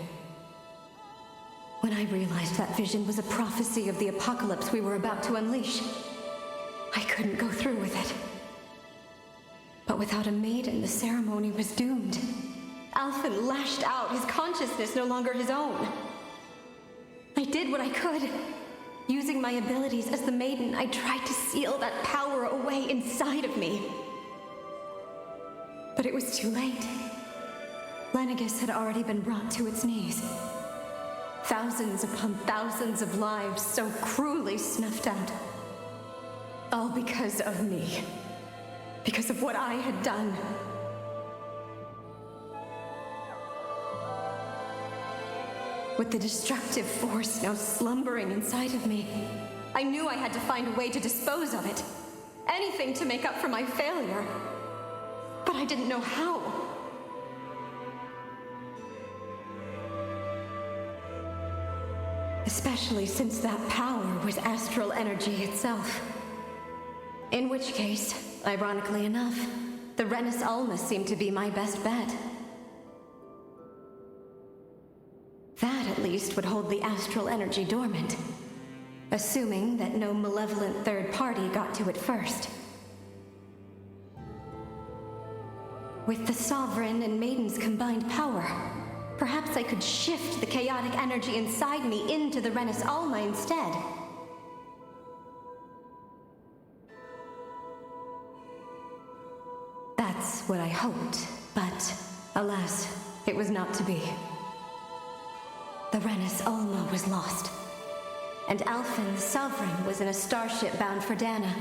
When I realized that vision was a prophecy of the apocalypse we were about to unleash, I couldn't go through with it. But without a maiden, the ceremony was doomed. Alphen lashed out, his consciousness no longer his own. I did what I could. Using my abilities as the maiden, I tried to seal that power away inside of me. But it was too late. Lenegis had already been brought to its knees. Thousands upon thousands of lives so cruelly snuffed out. All because of me. Because of what I had done. With the destructive force now slumbering inside of me, I knew I had to find a way to dispose of it. Anything to make up for my failure. But I didn't know how. Especially since that power was astral energy itself. In which case, ironically enough, the Renis Alma seemed to be my best bet. That, at least, would hold the astral energy dormant. Assuming that no malevolent third party got to it first. With the Sovereign and Maiden's combined power, perhaps I could shift the chaotic energy inside me into the Renis Alma instead. That's what I hoped, but alas, it was not to be. The Renis Alma was lost, and Alphen the Sovereign was in a starship bound for Dana.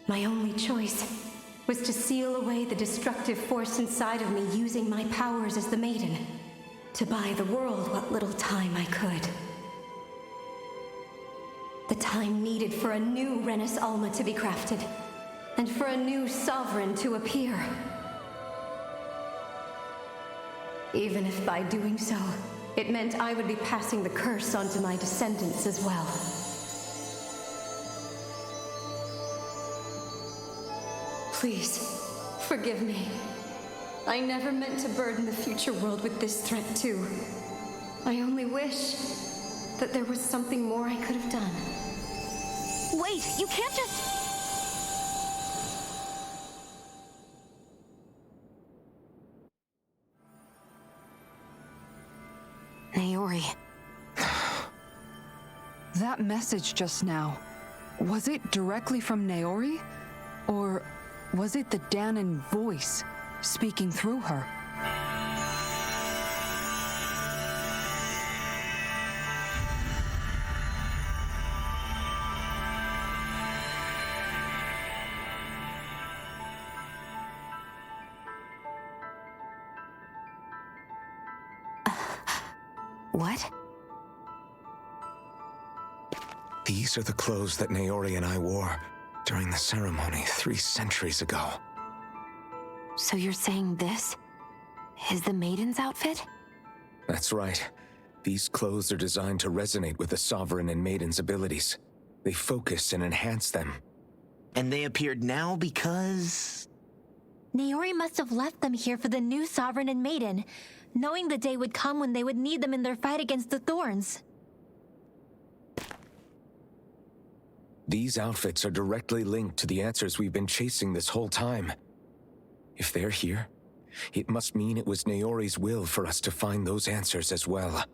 My only choice was to seal away the destructive force inside of me using my powers as the Maiden, to buy the world what little time I could. The time needed for a new Renis Alma to be crafted, and for a new Sovereign to appear. Even if by doing so, it meant I would be passing the curse on to my descendants as well. Please, forgive me. I never meant to burden the future world with this threat too. I only wish that there was something more I could have done. Wait, you can't just... Naori. That message just now, was it directly from Naori? Or was it the Danan voice speaking through her? What? These are the clothes that Naori and I wore during the ceremony 3 centuries ago. So you're saying this is the Maiden's outfit? That's right. These clothes are designed to resonate with the Sovereign and Maiden's abilities. They focus and enhance them. And they appeared now because... Naori must have left them here for the new Sovereign and Maiden, knowing the day would come when they would need them in their fight against the Thorns. These outfits are directly linked to the answers we've been chasing this whole time. If they're here, it must mean it was Naori's will for us to find those answers as well.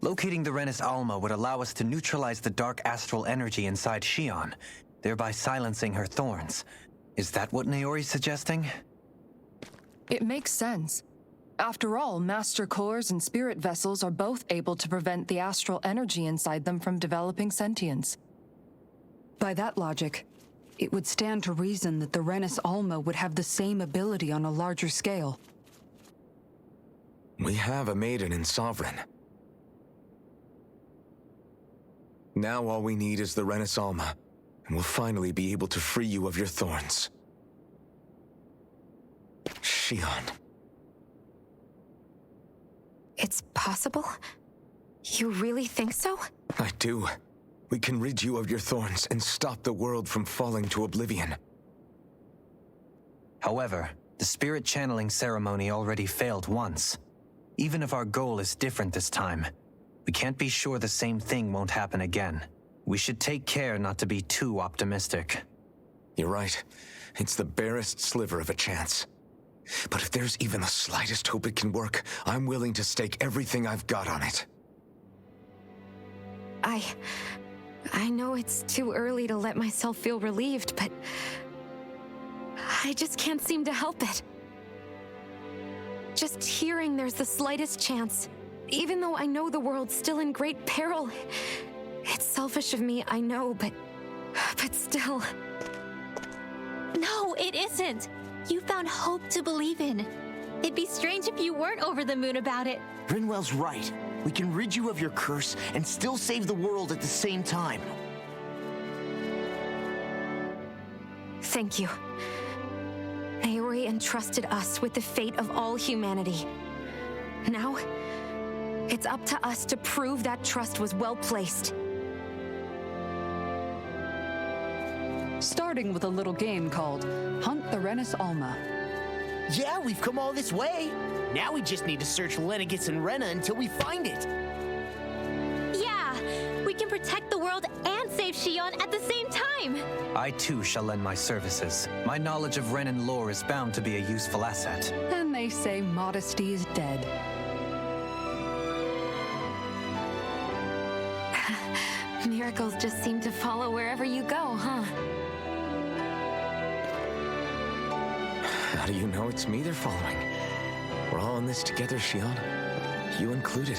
Locating the Renis Alma would allow us to neutralize the dark astral energy inside Shion, thereby silencing her thorns. Is that what Naori's suggesting? It makes sense. After all, Master Cores and Spirit Vessels are both able to prevent the astral energy inside them from developing sentience. By that logic, it would stand to reason that the Renis Alma would have the same ability on a larger scale. We have a Maiden and Sovereign. Now all we need is the Renis Alma, and we'll finally be able to free you of your thorns. Shion. It's possible? You really think so? I do. We can rid you of your thorns and stop the world from falling to oblivion. However, The spirit channeling ceremony already failed once. Even if our goal is different this time, we can't be sure the same thing won't happen again. We should take care not to be too optimistic. You're right. It's the barest sliver of a chance. But if there's even the slightest hope it can work, I'm willing to stake everything I've got on it. I know it's too early to let myself feel relieved, but I just can't seem to help it. Just hearing there's the slightest chance, even though I know the world's still in great peril. It's selfish of me, I know, but still. No, it isn't. You found hope to believe in. It'd be strange if you weren't over the moon about it. Rinwell's right. We can rid you of your curse and still save the world at the same time. Thank you. Naori entrusted us with the fate of all humanity. Now, it's up to us to prove that trust was well placed. Starting with a little game called Hunt the Renus Alma. Yeah, we've come all this way. Now we just need to search Lenegis and Rena until we find it. Yeah, we can protect the world and save Shion at the same time. I too shall lend my services. My knowledge of Renan lore is bound to be a useful asset. And they say modesty is dead. Miracles just seem to follow wherever you go, huh? How do you know it's me they're following? We're all in this together, Shion. You included.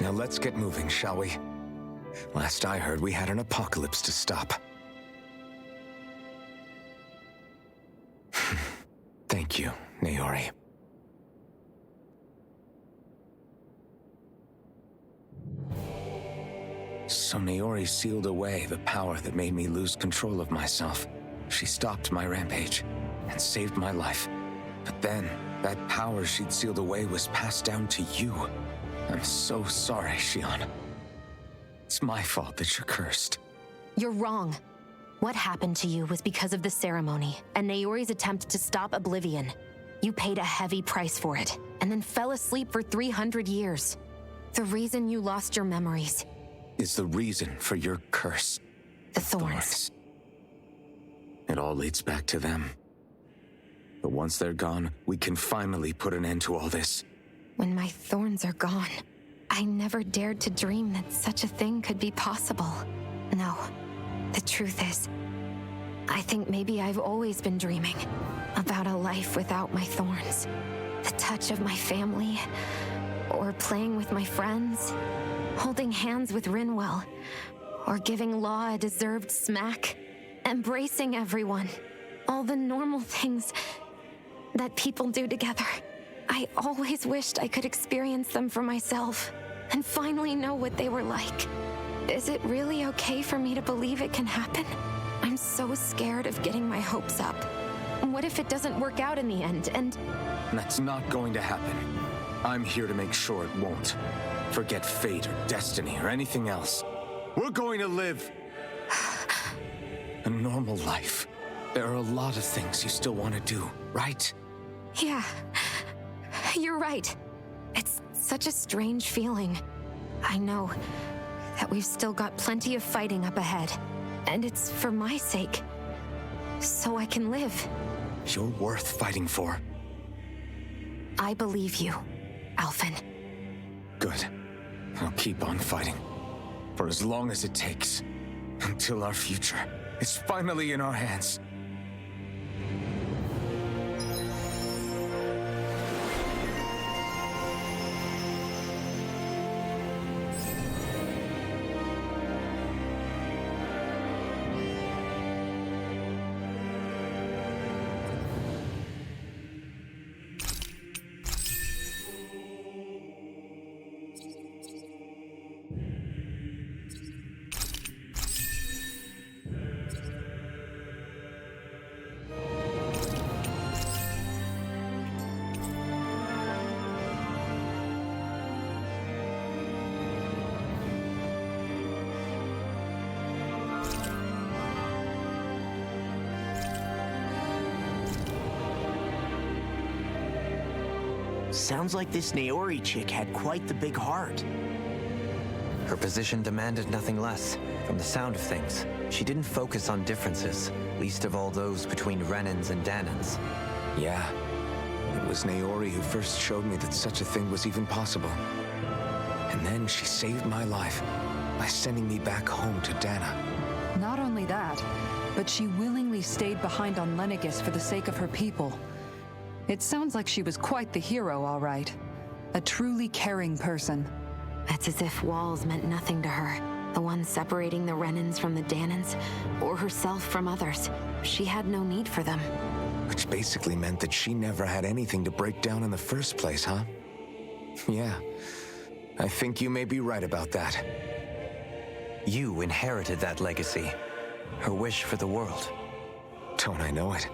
Now let's get moving, shall we? Last I heard, we had an apocalypse to stop. Thank you, Naori. So Naori sealed away the power that made me lose control of myself. She stopped my rampage and saved my life. But then, that power she'd sealed away was passed down to you. I'm so sorry, Shion. It's my fault that you're cursed. You're wrong. What happened to you was because of the ceremony and Naori's attempt to stop Oblivion. You paid a heavy price for it, and then fell asleep for 300 years. The reason you lost your memories is the reason for your curse. The thorns. It all leads back to them. But once they're gone, we can finally put an end to all this. When my thorns are gone, I never dared to dream that such a thing could be possible. No, the truth is, I think maybe I've always been dreaming about a life without my thorns. The touch of my family, or playing with my friends, holding hands with Rinwell, or giving Law a deserved smack, embracing everyone. All the normal things that people do together. I always wished I could experience them for myself and finally know what they were like. Is it really okay for me to believe it can happen? I'm so scared of getting my hopes up. What if it doesn't work out in the end, and... That's not going to happen. I'm here to make sure it won't. Forget fate or destiny or anything else. We're going to live a normal life. There are a lot of things you still want to do, right? Yeah, you're right. It's such a strange feeling. I know that we've still got plenty of fighting up ahead, and it's for my sake, so I can live. You're worth fighting for. I believe you, Alphen. Good. I'll keep on fighting. For as long as it takes. Until our future is finally in our hands. Sounds like this Naori chick had quite the big heart. Her position demanded nothing less. From the sound of things, she didn't focus on differences, least of all those between Renans and Danans. Yeah, it was Naori who first showed me that such a thing was even possible. And then she saved my life by sending me back home to Dana. Not only that, but she willingly stayed behind on Lenegis for the sake of her people. It sounds like she was quite the hero, all right. A truly caring person. It's as if walls meant nothing to her. The ones separating the Renans from the Danans, or herself from others. She had no need for them. Which basically meant that she never had anything to break down in the first place, huh? Yeah, I think you may be right about that. You inherited that legacy. Her wish for the world. Don't I know it?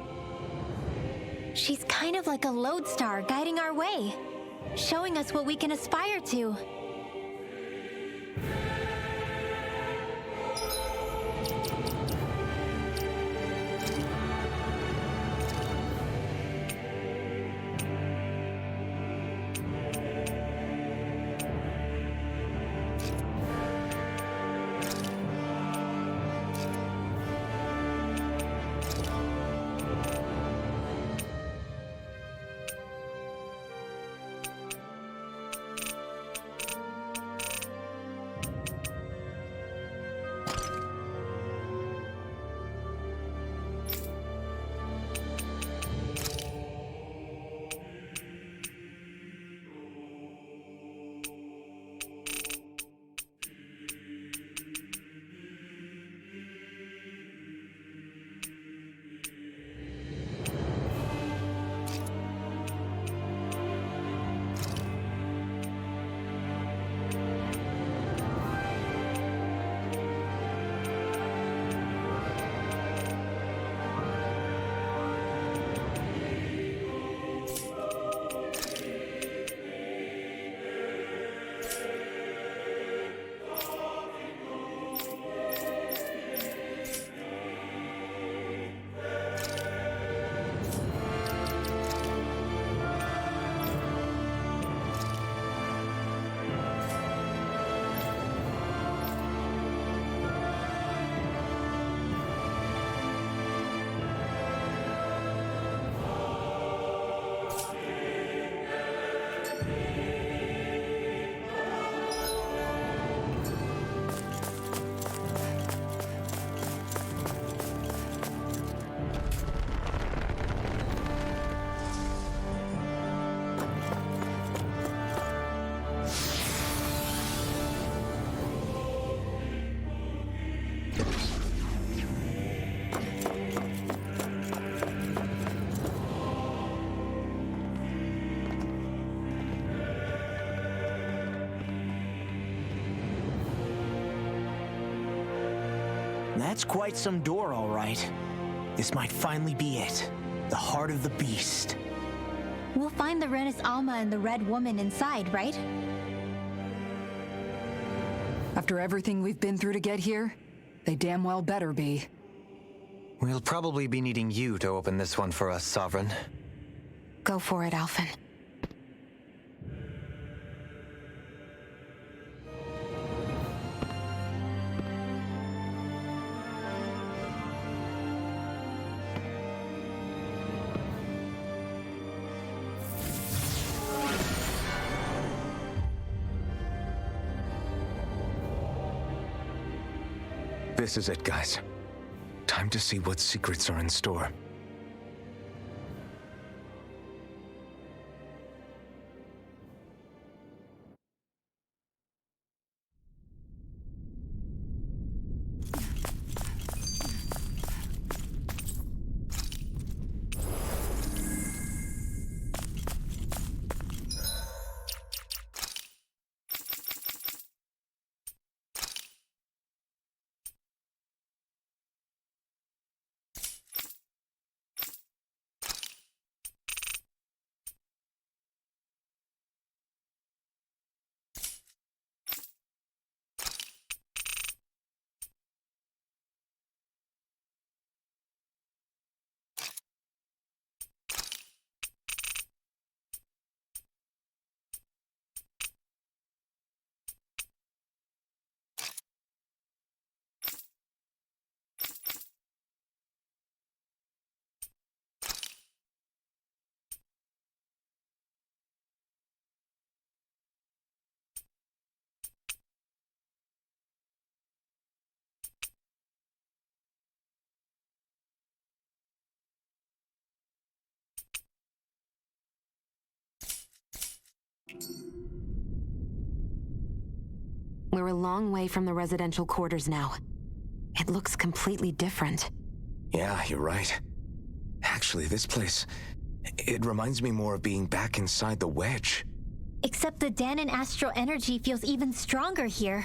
She's kind of like a lodestar guiding our way, showing us what we can aspire to. That's quite some door, all right. This might finally be it. The heart of the beast. We'll find the Renis Alma and the Red Woman inside, right? After everything we've been through to get here, they damn well better be. We'll probably be needing you to open this one for us, Sovereign. Go for it, Alphen. This is it, guys. Time to see what secrets are in store. We're a long way from the residential quarters now. It looks completely different. Yeah, you're right. Actually, this place, it reminds me more of being back inside the wedge. Except the Danon astral energy feels even stronger here.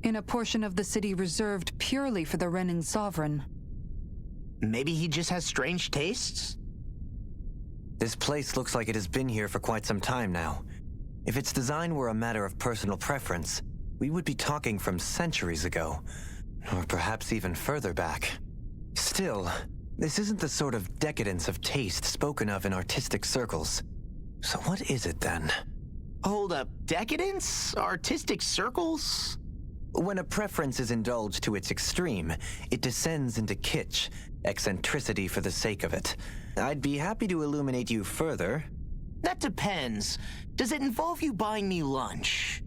In a portion of the city reserved purely for the reigning sovereign. Maybe he just has strange tastes? This place looks like it has been here for quite some time now. If its design were a matter of personal preference, we would be talking from centuries ago, or perhaps even further back. Still, this isn't the sort of decadence of taste spoken of in artistic circles. So what is it then? Hold up, decadence? Artistic circles? When a preference is indulged to its extreme, it descends into kitsch, eccentricity for the sake of it. I'd be happy to illuminate you further. That depends. Does it involve you buying me lunch?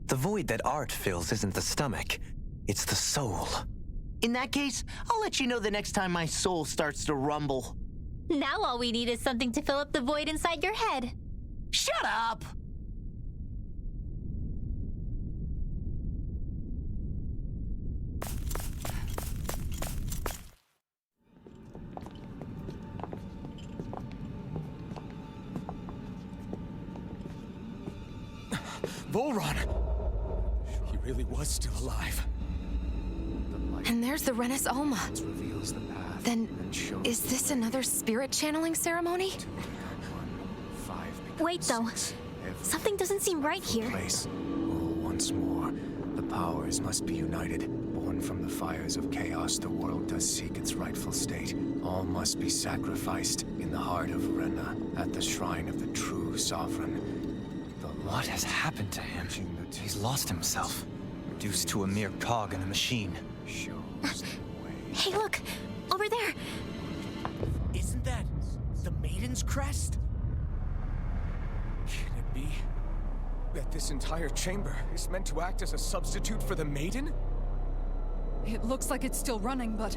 The void that art fills isn't the stomach, it's the soul. In that case, I'll let you know the next time my soul starts to rumble. Now all we need is something to fill up the void inside your head. Shut up! Volron! He really was still alive. And there's the Renis Alma. Then, is this another spirit channeling ceremony? Wait, though. Something doesn't seem right here. Once more, the powers must be united. Born from the fires of chaos, the world does seek its rightful state. All must be sacrificed in the heart of Rena, at the shrine of the true sovereign. What has happened to him? He's lost himself, reduced to a mere cog in a machine. Hey, look! Over there! Isn't that the Maiden's crest? Can it be that this entire chamber is meant to act as a substitute for the Maiden? It looks like it's still running, but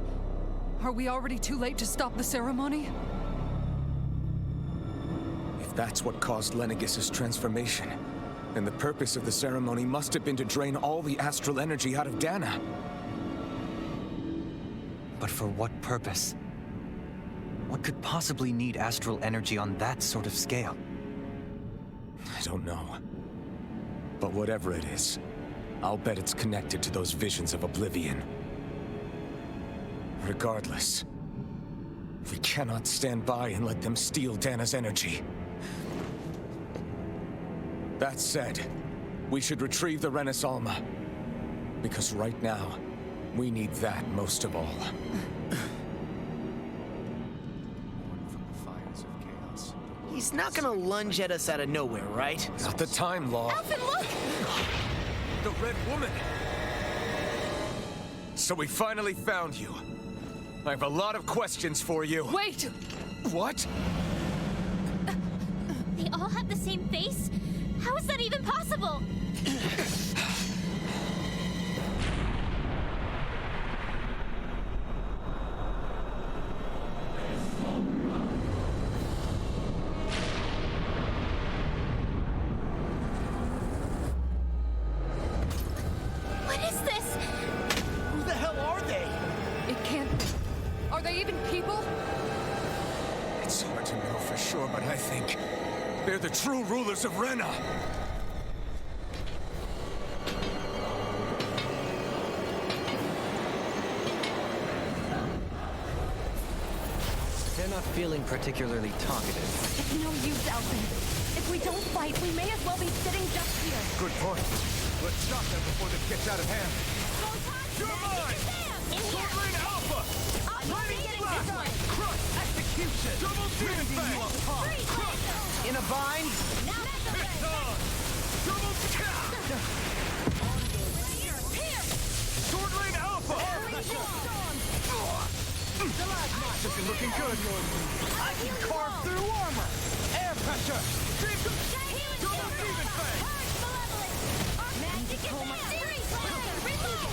are we already too late to stop the ceremony? If that's what caused Lenegis' transformation, then the purpose of the ceremony must have been to drain all the astral energy out of Dana. But for what purpose? What could possibly need astral energy on that sort of scale? I don't know. But whatever it is, I'll bet it's connected to those visions of oblivion. Regardless, we cannot stand by and let them steal Dana's energy. That said, we should retrieve the Renis Alma. Because right now, we need that most of all. He's not gonna lunge at us out of nowhere, right? Not the time, Law. Alphen, look! The Red Woman! So we finally found you. I have a lot of questions for you. Wait! What? They all have the same face? How is that even possible? What is this? Who the hell are they? It can't be. Are they even people? It's hard to know for sure, but I think they're the true rulers of Rena. They're not feeling particularly talkative. It's no use, Alphen. If we don't fight, we may as well be sitting just here. Good point. Let's stop them before this gets out of hand. You're mine! In here! Swordblade Alpha! I'm already getting this one! Crush! Execution! Double Demon Fang! In a bind? Now that's the It's way! on! Double Tap! Swordblade Alpha! This is looking good. I can carve through armor! Air pressure! Double Demon Fang! Magic Advance! Series Fire! Reload!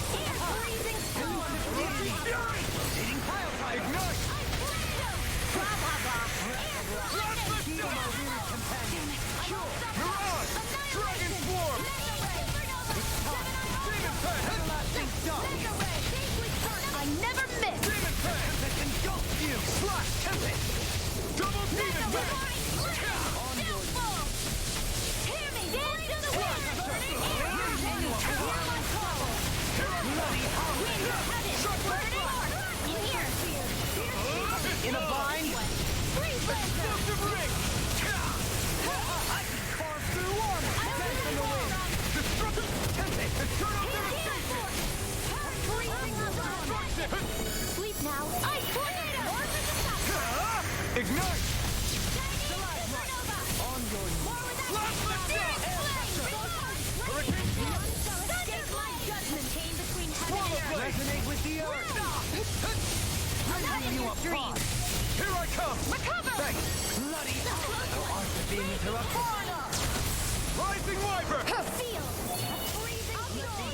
Here, freezing storm! Fury! Ignite! Mirage! Dragon Swarm! Explosive ring! I can carve through armor! Dead from the wind! Destructive tempest! Eternal devastation! Sleep now. Ice tornado! Ignite! On your knees! Blast the death! Hurricane! Resonate with the earth! Raising you apart! Here I come! Recover! Thanks! Bloody thou art to being interrupted! Rising Wyvern!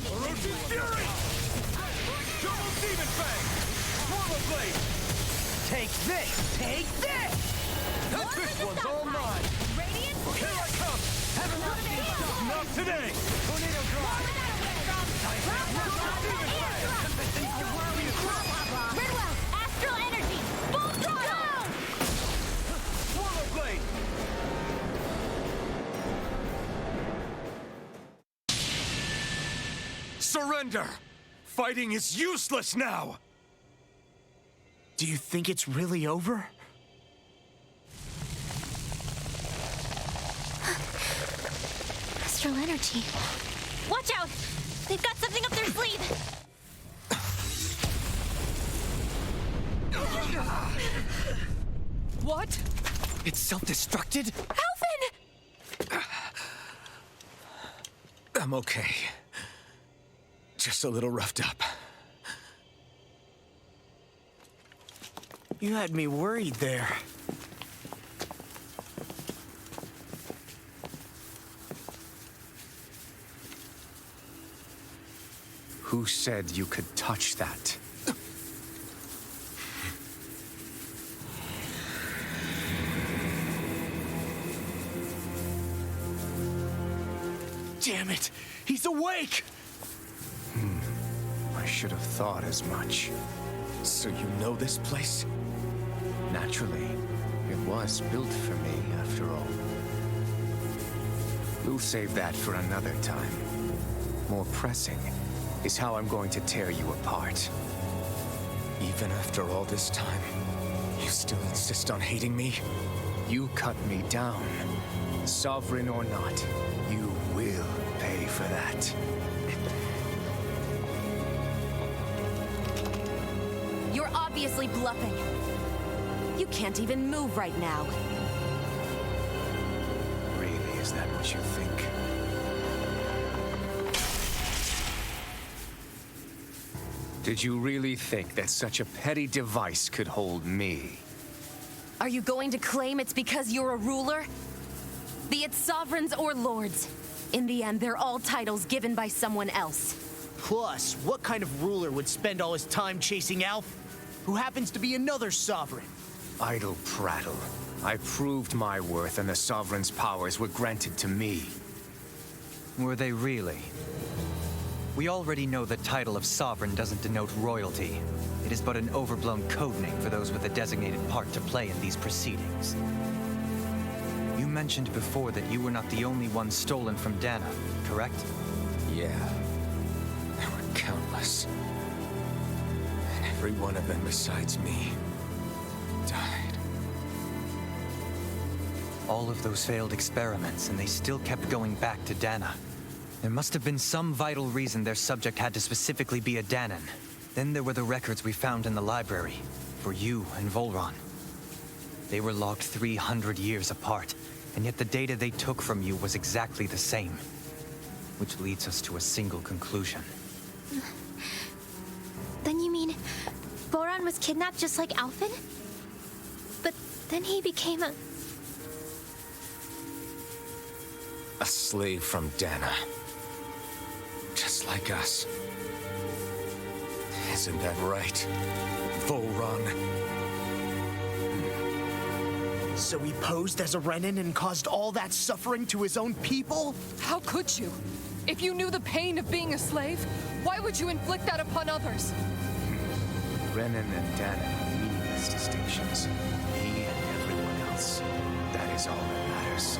Ferocious Fury! Double Demon Fang! Swallow Blade! Take this! Take this! This one's all mine! Radiant! Here I come! Everlasting stop! Not today! Tornado Drive! Ridwell! Astral energy! Full throttle! Swallow Blade! Surrender! Fighting is useless now! Do you think it's really over? Astral energy. Watch out! They've got something up their sleeve! What? It's self-destructed? Alphen! I'm okay. Just a little roughed up. You had me worried there. Who said you could touch that? Damn it! He's awake! I should have thought as much. So you know this place? Naturally, it was built for me, after all. We'll save that for another time. More pressing is how I'm going to tear you apart. Even after all this time, you still insist on hating me? You cut me down. Sovereign or not, you will pay for that. You're obviously bluffing. You can't even move right now. Really, is that what you think? Did you really think that such a petty device could hold me? Are you going to claim it's because you're a ruler? Be it sovereigns or lords. In the end, they're all titles given by someone else. Plus, what kind of ruler would spend all his time chasing Alf, who happens to be another sovereign? Idle prattle. I proved my worth and the Sovereign's powers were granted to me. Were they really? We already know the title of sovereign doesn't denote royalty. It is but an overblown codename for those with a designated part to play in these proceedings. You mentioned before that you were not the only one stolen from Dana, correct? Yeah. There were countless. And every one of them besides me died. All of those failed experiments, and they still kept going back to Dana. There must have been some vital reason their subject had to specifically be a Danan. Then there were the records we found in the library, for you and Volron. They were logged 300 years apart, and yet the data they took from you was exactly the same. Which leads us to a single conclusion. Then you mean Boran was kidnapped just like Alphen? But then he became a... A slave from Dana. Just like us. Isn't that right, Volron? So he posed as a Renan and caused all that suffering to his own people? How could you? If you knew the pain of being a slave, why would you inflict that upon others? Renan and Dana are meaningless distinctions. Me and everyone else. That is all that matters.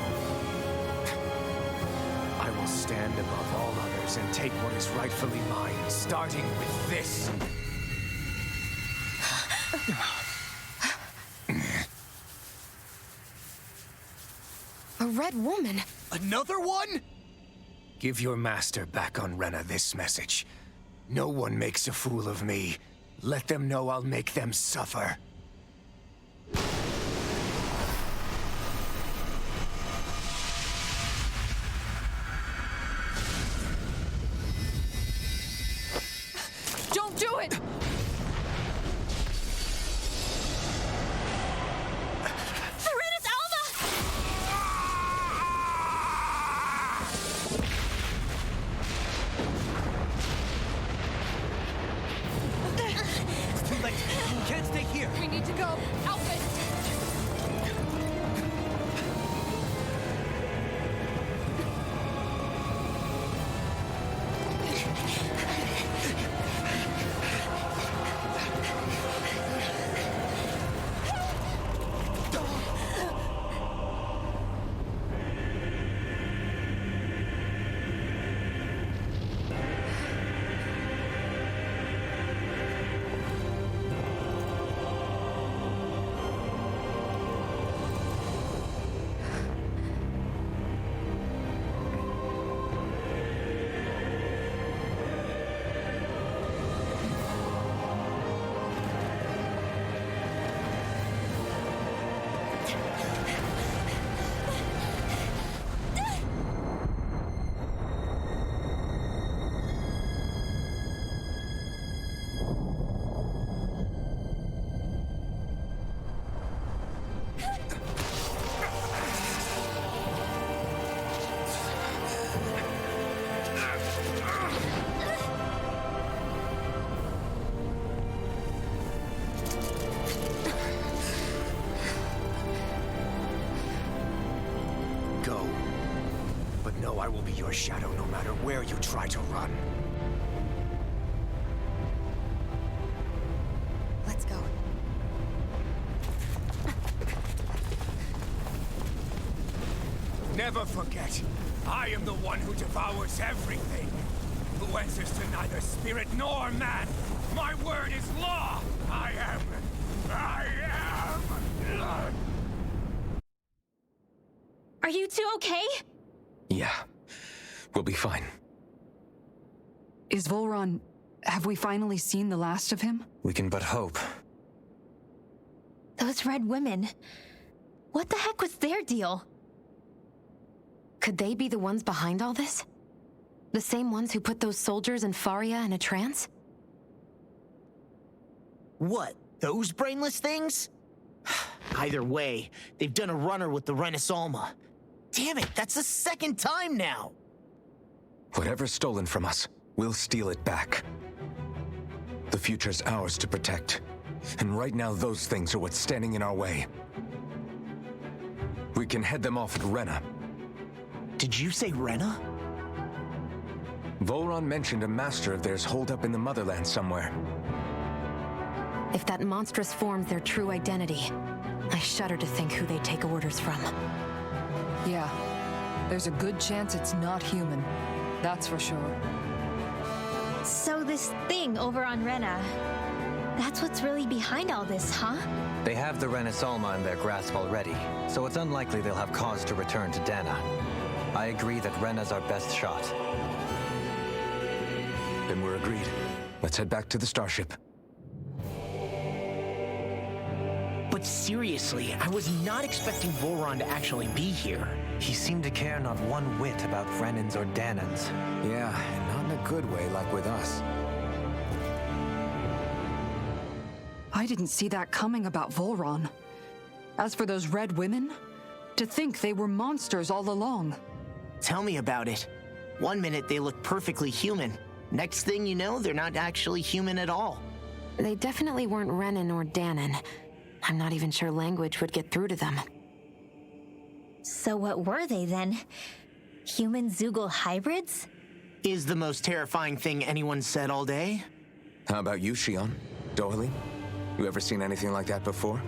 I will stand above all others and take what is rightfully mine, starting with this. A red woman? Another one? Give your master back on Rena this message. No one makes a fool of me. Let them know I'll make them suffer. Don't do it! Serenus Alma! It's too late. You can't stay here. We need to go. Alfred! Go. But know I will be your shadow no matter where you try to run. Let's go. Never forget, I am the one who devours everything. Who answers to neither spirit nor man. My word is law. I am. Are you two okay? Yeah, we'll be fine. Is Volron... Have we finally seen the last of him? We can but hope. Those red women. What the heck was their deal? Could they be the ones behind all this? The same ones who put those soldiers in Faria in a trance? What? Those brainless things? Either way, they've done a runner with the Renus Alma. Damn it, that's the second time now! Whatever's stolen from us, we'll steal it back. The future's ours to protect. And right now, those things are what's standing in our way. We can head them off at Rena. Did you say Rena? Volron mentioned a master of theirs holed up in the motherland somewhere. If that monstrous form's their true identity, I shudder to think who they take orders from. Yeah. There's a good chance it's not human. That's for sure. So this thing over on Rena, that's what's really behind all this, huh? They have the Renus Alma in their grasp already, so it's unlikely they'll have cause to return to Dana. I agree that Rena's our best shot. Then we're agreed. Let's head back to the starship. But seriously, I was not expecting Volron to actually be here. He seemed to care not one whit about Renans or Danans. Yeah, and not in a good way like with us. I didn't see that coming about Volron. As for those red women, to think they were monsters all along. Tell me about it. One minute they look perfectly human. Next thing you know, they're not actually human at all. They definitely weren't Renan or Danan. I'm not even sure language would get through to them. So what were they then? Human Zoogle hybrids? Is the most terrifying thing anyone said all day? How about you, Shion? Doily? You ever seen anything like that before?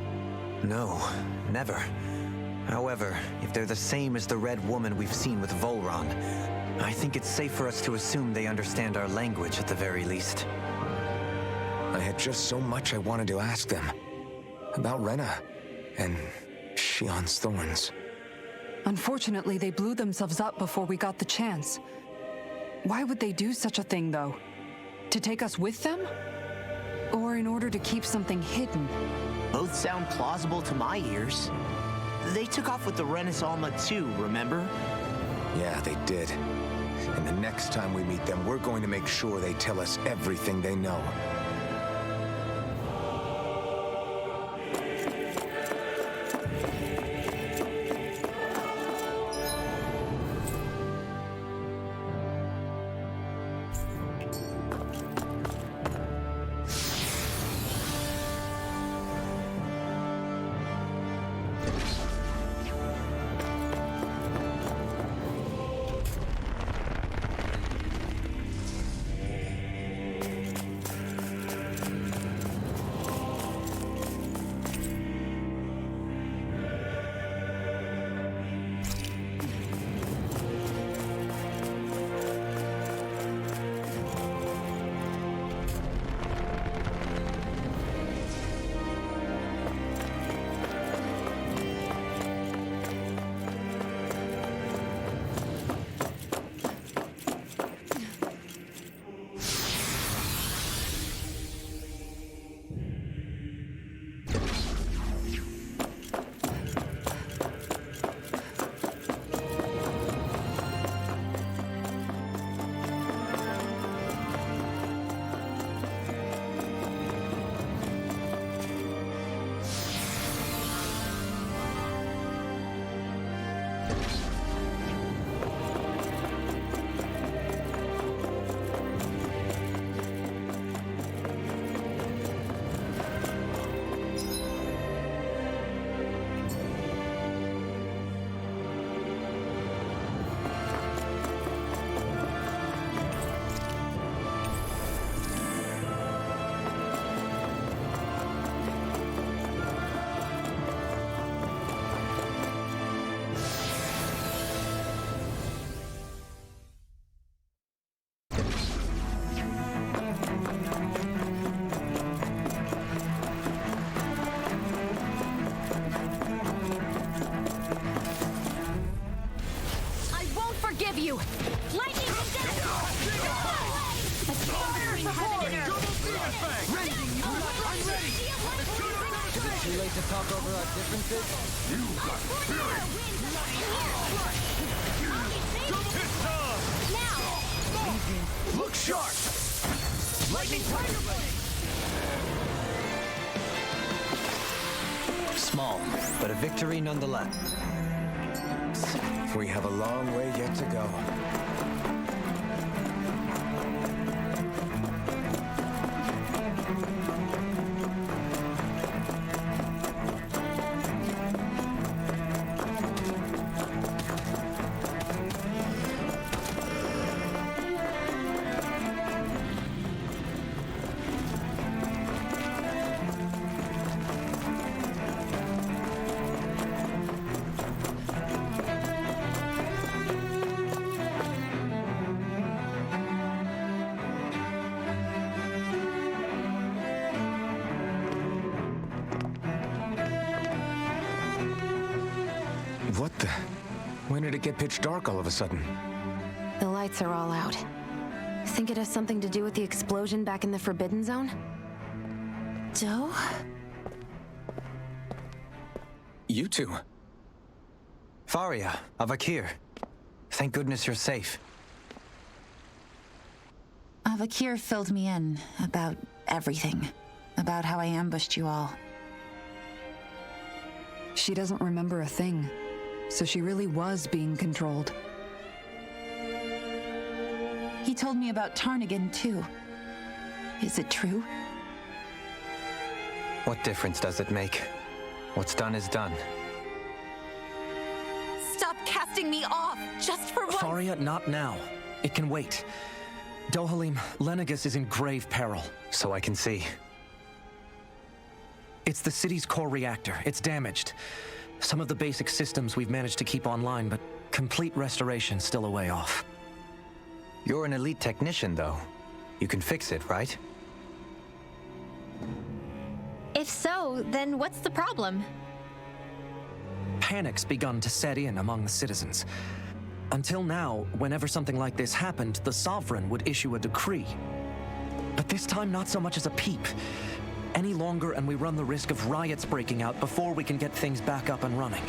No, never. However, if they're the same as the Red Woman we've seen with Volron, I think it's safe for us to assume they understand our language at the very least. I had just so much I wanted to ask them. About Rena, and Shion's thorns. Unfortunately, they blew themselves up before we got the chance. Why would they do such a thing, though? To take us with them? Or in order to keep something hidden? Both sound plausible to my ears. They took off with the Renaissance too, remember? Yeah, they did. And the next time we meet them, we're going to make sure they tell us everything they know. You! Lightning and death! Fire for heaven and earth! I'm ready! Is it too late to talk over our differences? You got spirit! Now! Look sharp! Lightning fire blade! Small, but a victory nonetheless. We have a long way yet to go. What the? When did it get pitch dark all of a sudden? The lights are all out. Think it has something to do with the explosion back in the Forbidden Zone? Joe? You two. Faria, Avakir. Thank goodness you're safe. Avakir filled me in about everything. About how I ambushed you all. She doesn't remember a thing, so she really was being controlled. He told me about Tarnigan, too. Is it true? What difference does it make? What's done is done. Stop casting me off, just for once! Faria, not now. It can wait. Dohalim, Lenegus is in grave peril. So I can see. It's the city's core reactor. It's damaged. Some of the basic systems we've managed to keep online, but complete restoration's still a way off. You're an elite technician, though. You can fix it, right? If so, then what's the problem? panic's begun to set in among the citizens. Until now, whenever something like this happened, the Sovereign would issue a decree. But this time, not so much as a peep. Any longer, and we run the risk of riots breaking out before we can get things back up and running.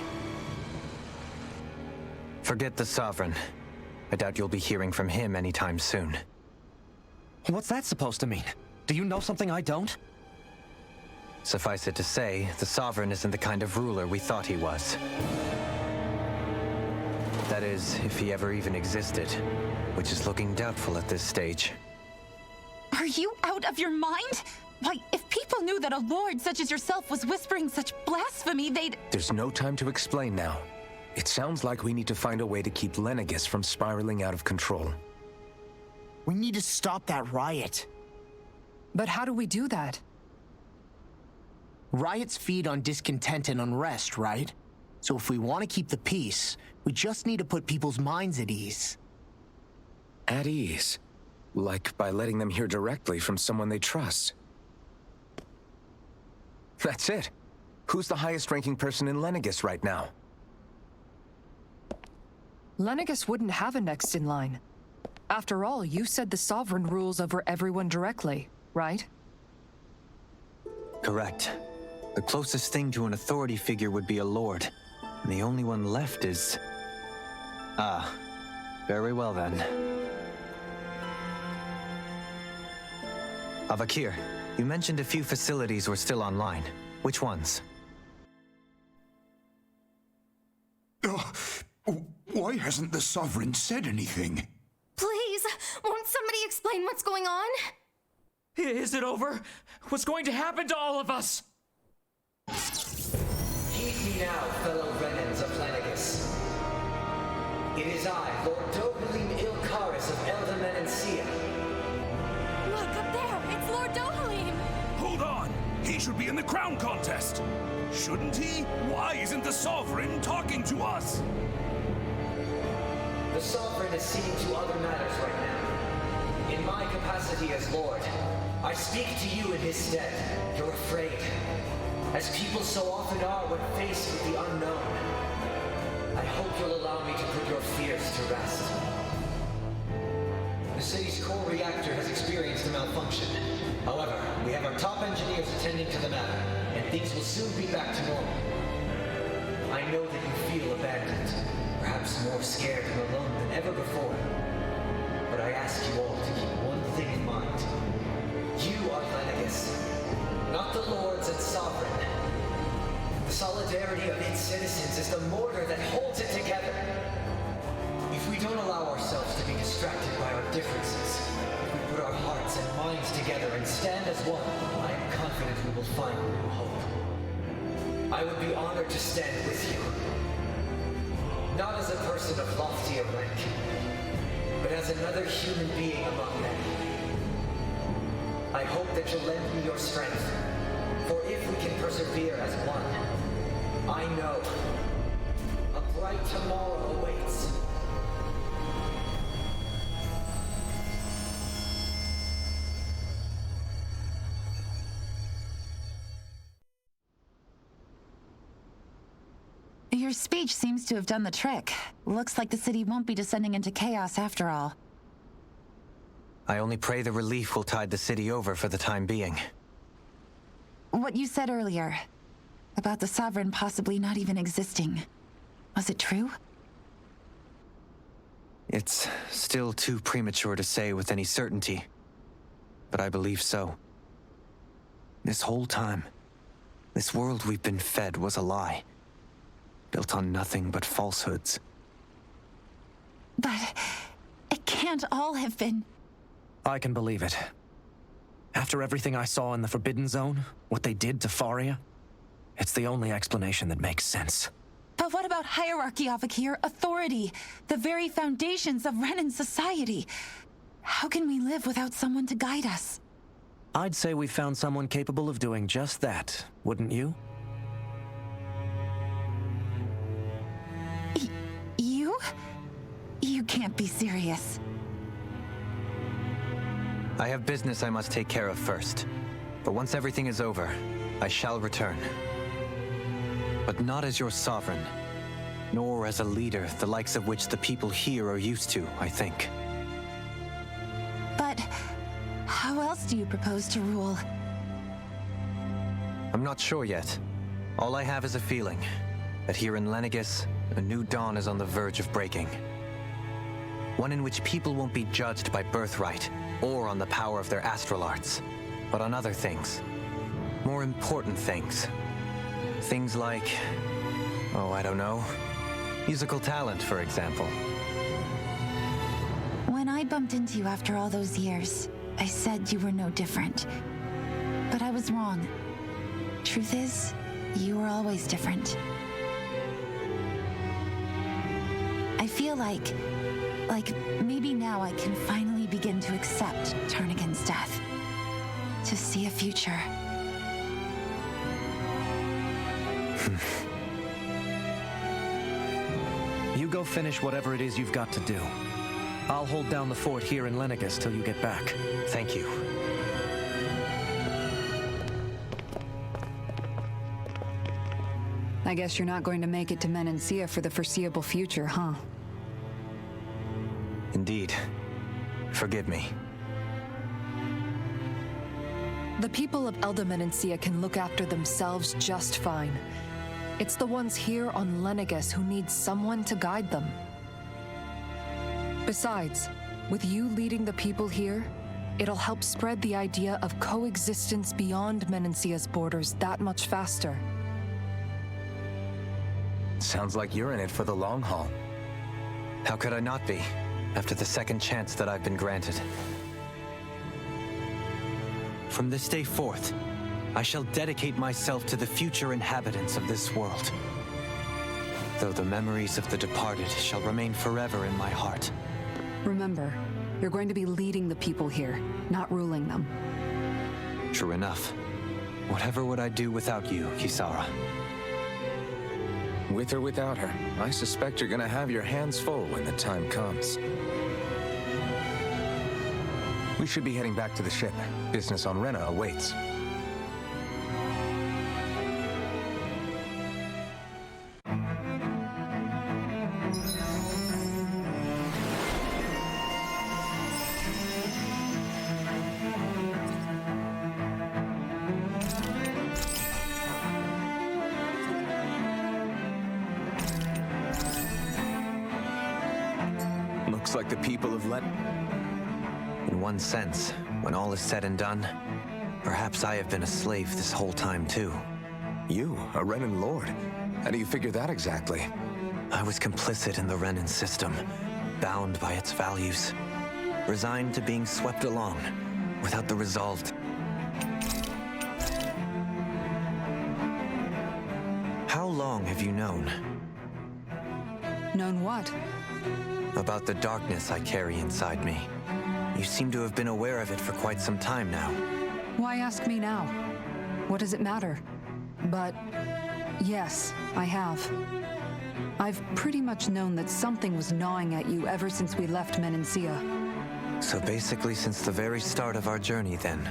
Forget the Sovereign. I doubt you'll be hearing from him anytime soon. What's that supposed to mean? Do you know something I don't? Suffice it to say, the Sovereign isn't the kind of ruler we thought he was. That is, if he ever even existed, which is looking doubtful at this stage. Are you out of your mind? Why, if people knew that a lord such as yourself was whispering such blasphemy, they'd... There's no time to explain now. It sounds like we need to find a way to keep Lenegis from spiraling out of control. We need to stop that riot. But how do we do that? Riots feed on discontent and unrest, right? So if we want to keep the peace, we just need to put people's minds at ease. At ease? Like by letting them hear directly from someone they trust. That's it. Who's the highest-ranking person in Lenegis right now? Lenegis wouldn't have a next in line. After all, you said the Sovereign rules over everyone directly, right? Correct. The closest thing to an authority figure would be a lord. And the only one left is... Ah, very well then. Avakir, you mentioned a few facilities were still online. Which ones? Why hasn't the Sovereign said anything? Please, won't somebody explain what's going on? Is it over? What's going to happen to all of us? Heed me now, fellow Renans of Lenegis. It is I, Lord Dohalim Ilkaris of Eldamen and Sia. Look, up there! It's Lord Dohalim! Hold on! He should be in the crown contest! Shouldn't he? Why isn't the Sovereign talking to us? The Sovereign is seeing to other matters right now. In my capacity as Lord, I speak to you in his stead. You're afraid. As people so often are when faced with the unknown. I hope you'll allow me to put your fears to rest. The city's core reactor has experienced a malfunction. However, we have our top engineers attending to the matter, and things will soon be back to normal. I know that you feel abandoned, perhaps more scared and alone than ever before. But I ask you all to keep one thing in mind. You are Lenegis, not the lords and sovereign. The solidarity of its citizens is the mortar that holds it together. If we don't allow ourselves to be distracted by our differences, if we put our hearts and minds together and stand as one, I am confident we will find new hope. I would be honored to stand with you. Not as a person of loftier rank, but as another human being among men. I hope that you'll lend me your strength, for if we can persevere as one, I know a bright tomorrow awaits. Your speech seems to have done the trick. Looks like the city won't be descending into chaos after all. I only pray the relief will tide the city over for the time being. What you said earlier, about the Sovereign possibly not even existing, was it true? It's still too premature to say with any certainty, but I believe so. This whole time, this world we've been fed was a lie, built on nothing but falsehoods. But it can't all have been... I can believe it. After everything I saw in the Forbidden Zone, what they did to Faria, it's the only explanation that makes sense. But what about hierarchy, Avakir? Authority, the very foundations of Renan society. How can we live without someone to guide us? I'd say we found someone capable of doing just that, wouldn't you? You? You can't be serious. I have business I must take care of first. But once everything is over, I shall return. But not as your sovereign, nor as a leader the likes of which the people here are used to, I think. But how else do you propose to rule? I'm not sure yet. All I have is a feeling that here in Lenegis, a new dawn is on the verge of breaking. One in which people won't be judged by birthright or on the power of their astral arts, but on other things. More important things. Things like, oh, I don't know, musical talent, for example. When I bumped into you after all those years, I said you were no different. But I was wrong. Truth is, you were always different. I feel like maybe now I can finally begin to accept Tarnigan's death. To see a future. You go finish whatever it is you've got to do. I'll hold down the fort here in Lenegis till you get back. Thank you. I guess you're not going to make it to Menancia for the foreseeable future, huh? Indeed. Forgive me. The people of Elda Menancia can look after themselves just fine. It's the ones here on Lenegis who need someone to guide them. Besides, with you leading the people here, it'll help spread the idea of coexistence beyond Menancia's borders that much faster. Sounds like you're in it for the long haul. How could I not be, after the second chance that I've been granted? From this day forth, I shall dedicate myself to the future inhabitants of this world. Though the memories of the departed shall remain forever in my heart. Remember, you're going to be leading the people here, not ruling them. True enough. Whatever would I do without you, Kisara? With or without her, I suspect you're gonna have your hands full when the time comes. We should be heading back to the ship. Business on Rena awaits. Looks like the people have let... In one sense, when all is said and done, perhaps I have been a slave this whole time too. You, a Renan lord? How do you figure that exactly? I was complicit in the Renan system, bound by its values, resigned to being swept along, without the resolve to... How long have you known? Known what? About the darkness I carry inside me. You seem to have been aware of it for quite some time now. Why ask me now? What does it matter? But yes, I have. I've pretty much known that something was gnawing at you ever since we left Menancia. So basically since the very start of our journey then.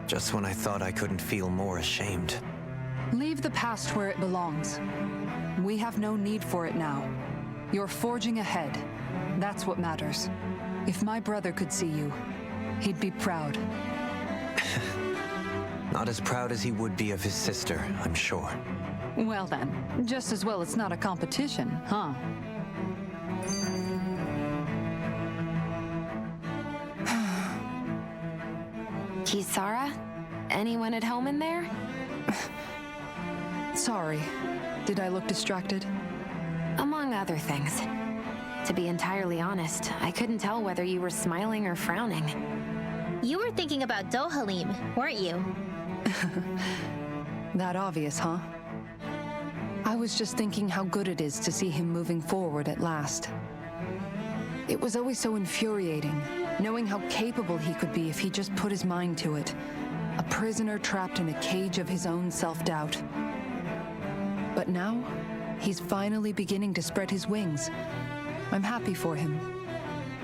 Just when I thought I couldn't feel more ashamed. Leave the past where it belongs. We have no need for it now. You're forging ahead. That's what matters. If my brother could see you, he'd be proud. Not as proud as he would be of his sister, I'm sure. Well then, just as well it's not a competition, huh? Kisara? Anyone at home in there? Sorry. Did I look distracted? Among other things. To be entirely honest, I couldn't tell whether you were smiling or frowning. You were thinking about Dohalim, weren't you? That obvious, huh? I was just thinking how good it is to see him moving forward at last. It was always so infuriating, knowing how capable he could be if he just put his mind to it. A prisoner trapped in a cage of his own self-doubt. But now, he's finally beginning to spread his wings. I'm happy for him.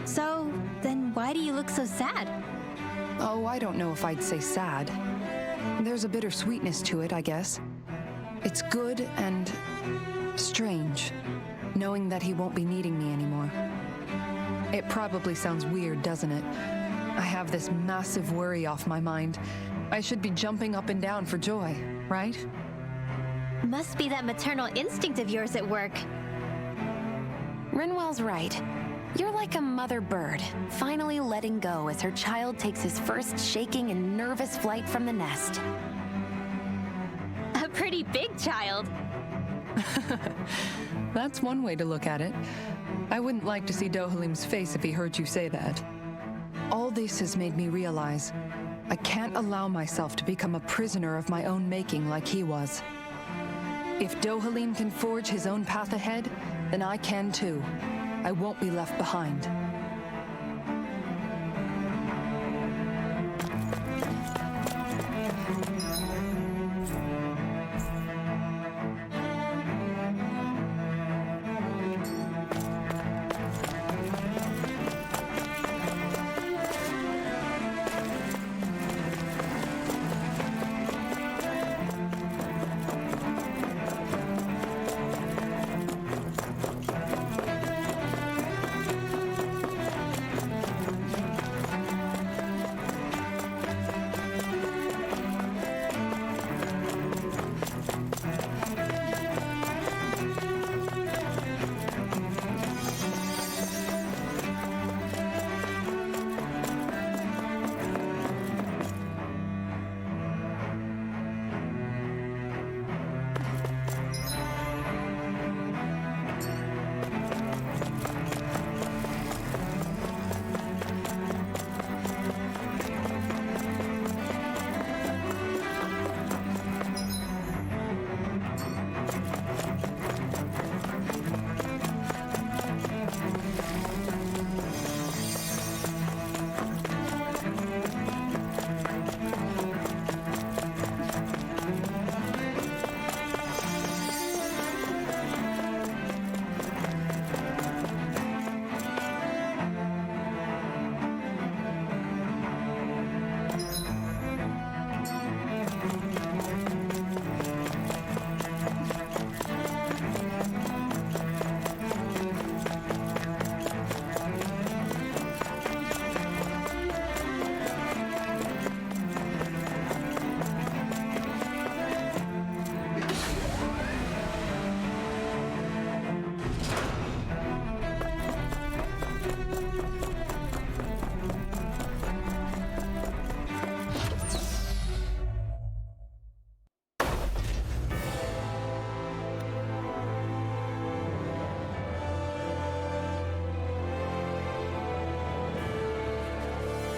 So, then why do you look so sad? Oh, I don't know if I'd say sad. There's a bittersweetness to it, I guess. It's good and strange, knowing that he won't be needing me anymore. It probably sounds weird, doesn't it? I have this massive worry off my mind. I should be jumping up and down for joy, right? Must be that maternal instinct of yours at work. Rinwell's right. You're like a mother bird, finally letting go as her child takes his first shaking and nervous flight from the nest. A pretty big child. That's one way to look at it. I wouldn't like to see Dohalim's face if he heard you say that. All this has made me realize I can't allow myself to become a prisoner of my own making like he was. If Dohalim can forge his own path ahead, then I can too. I won't be left behind.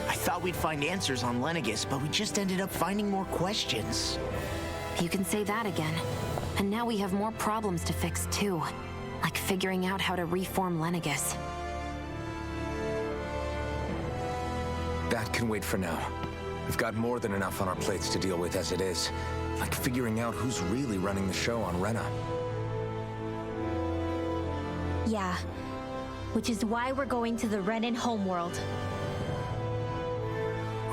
I thought we'd find answers on Lenegis, but we just ended up finding more questions. You can say that again. And now we have more problems to fix too. Like figuring out how to reform Lenegis. That can wait for now. We've got more than enough on our plates to deal with as it is. Like figuring out who's really running the show on Rena. Yeah. Which is why we're going to the Renan homeworld.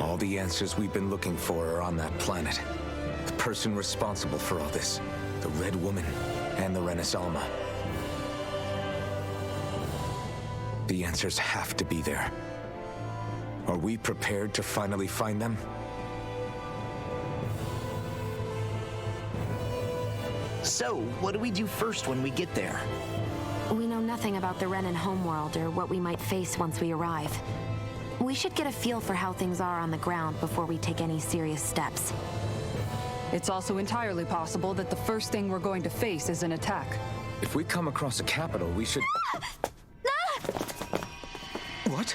All the answers we've been looking for are on that planet. The person responsible for all this, the Red Woman, and the Renaissalma. The answers have to be there. Are we prepared to finally find them? So, what do we do first when we get there? We know nothing about the Renan homeworld or what we might face once we arrive. We should get a feel for how things are on the ground before we take any serious steps. It's also entirely possible that the first thing we're going to face is an attack. If we come across a capital, we should... What?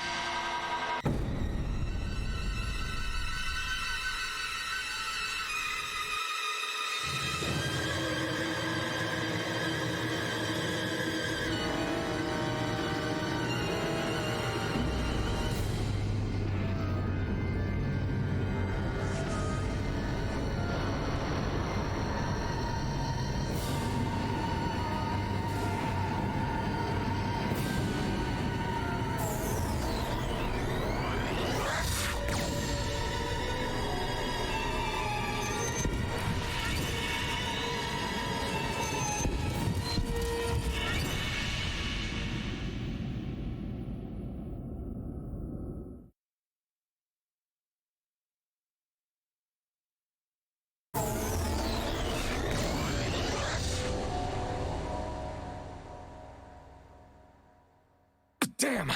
Damn!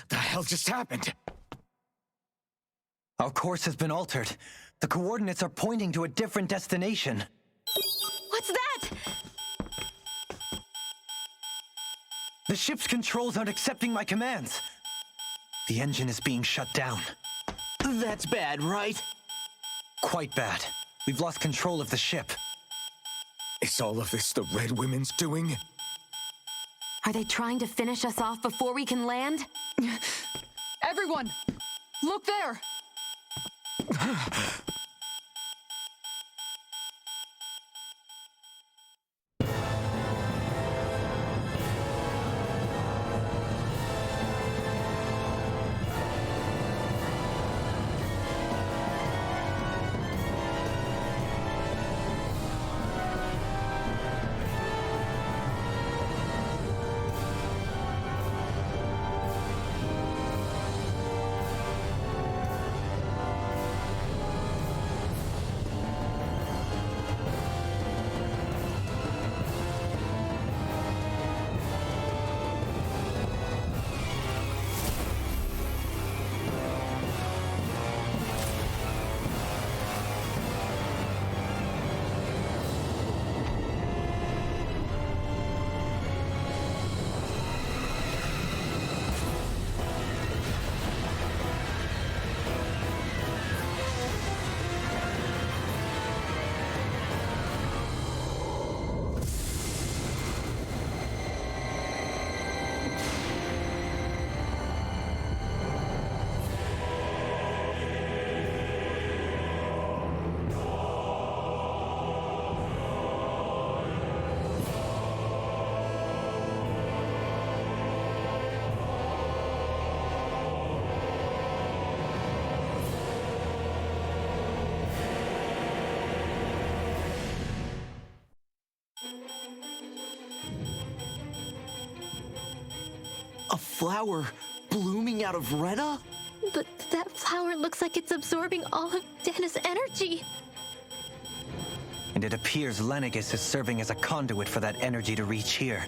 The hell just happened? Our course has been altered. The coordinates are pointing to a different destination. What's that? The ship's controls aren't accepting my commands. The engine is being shut down. That's bad, right? Quite bad. We've lost control of the ship. Is all of this the Red Women's doing? Are they trying to finish us off before we can land? Everyone! Look there! A flower blooming out of Rena? But that flower looks like it's absorbing all of Dana's energy. And it appears Lenegis is serving as a conduit for that energy to reach here.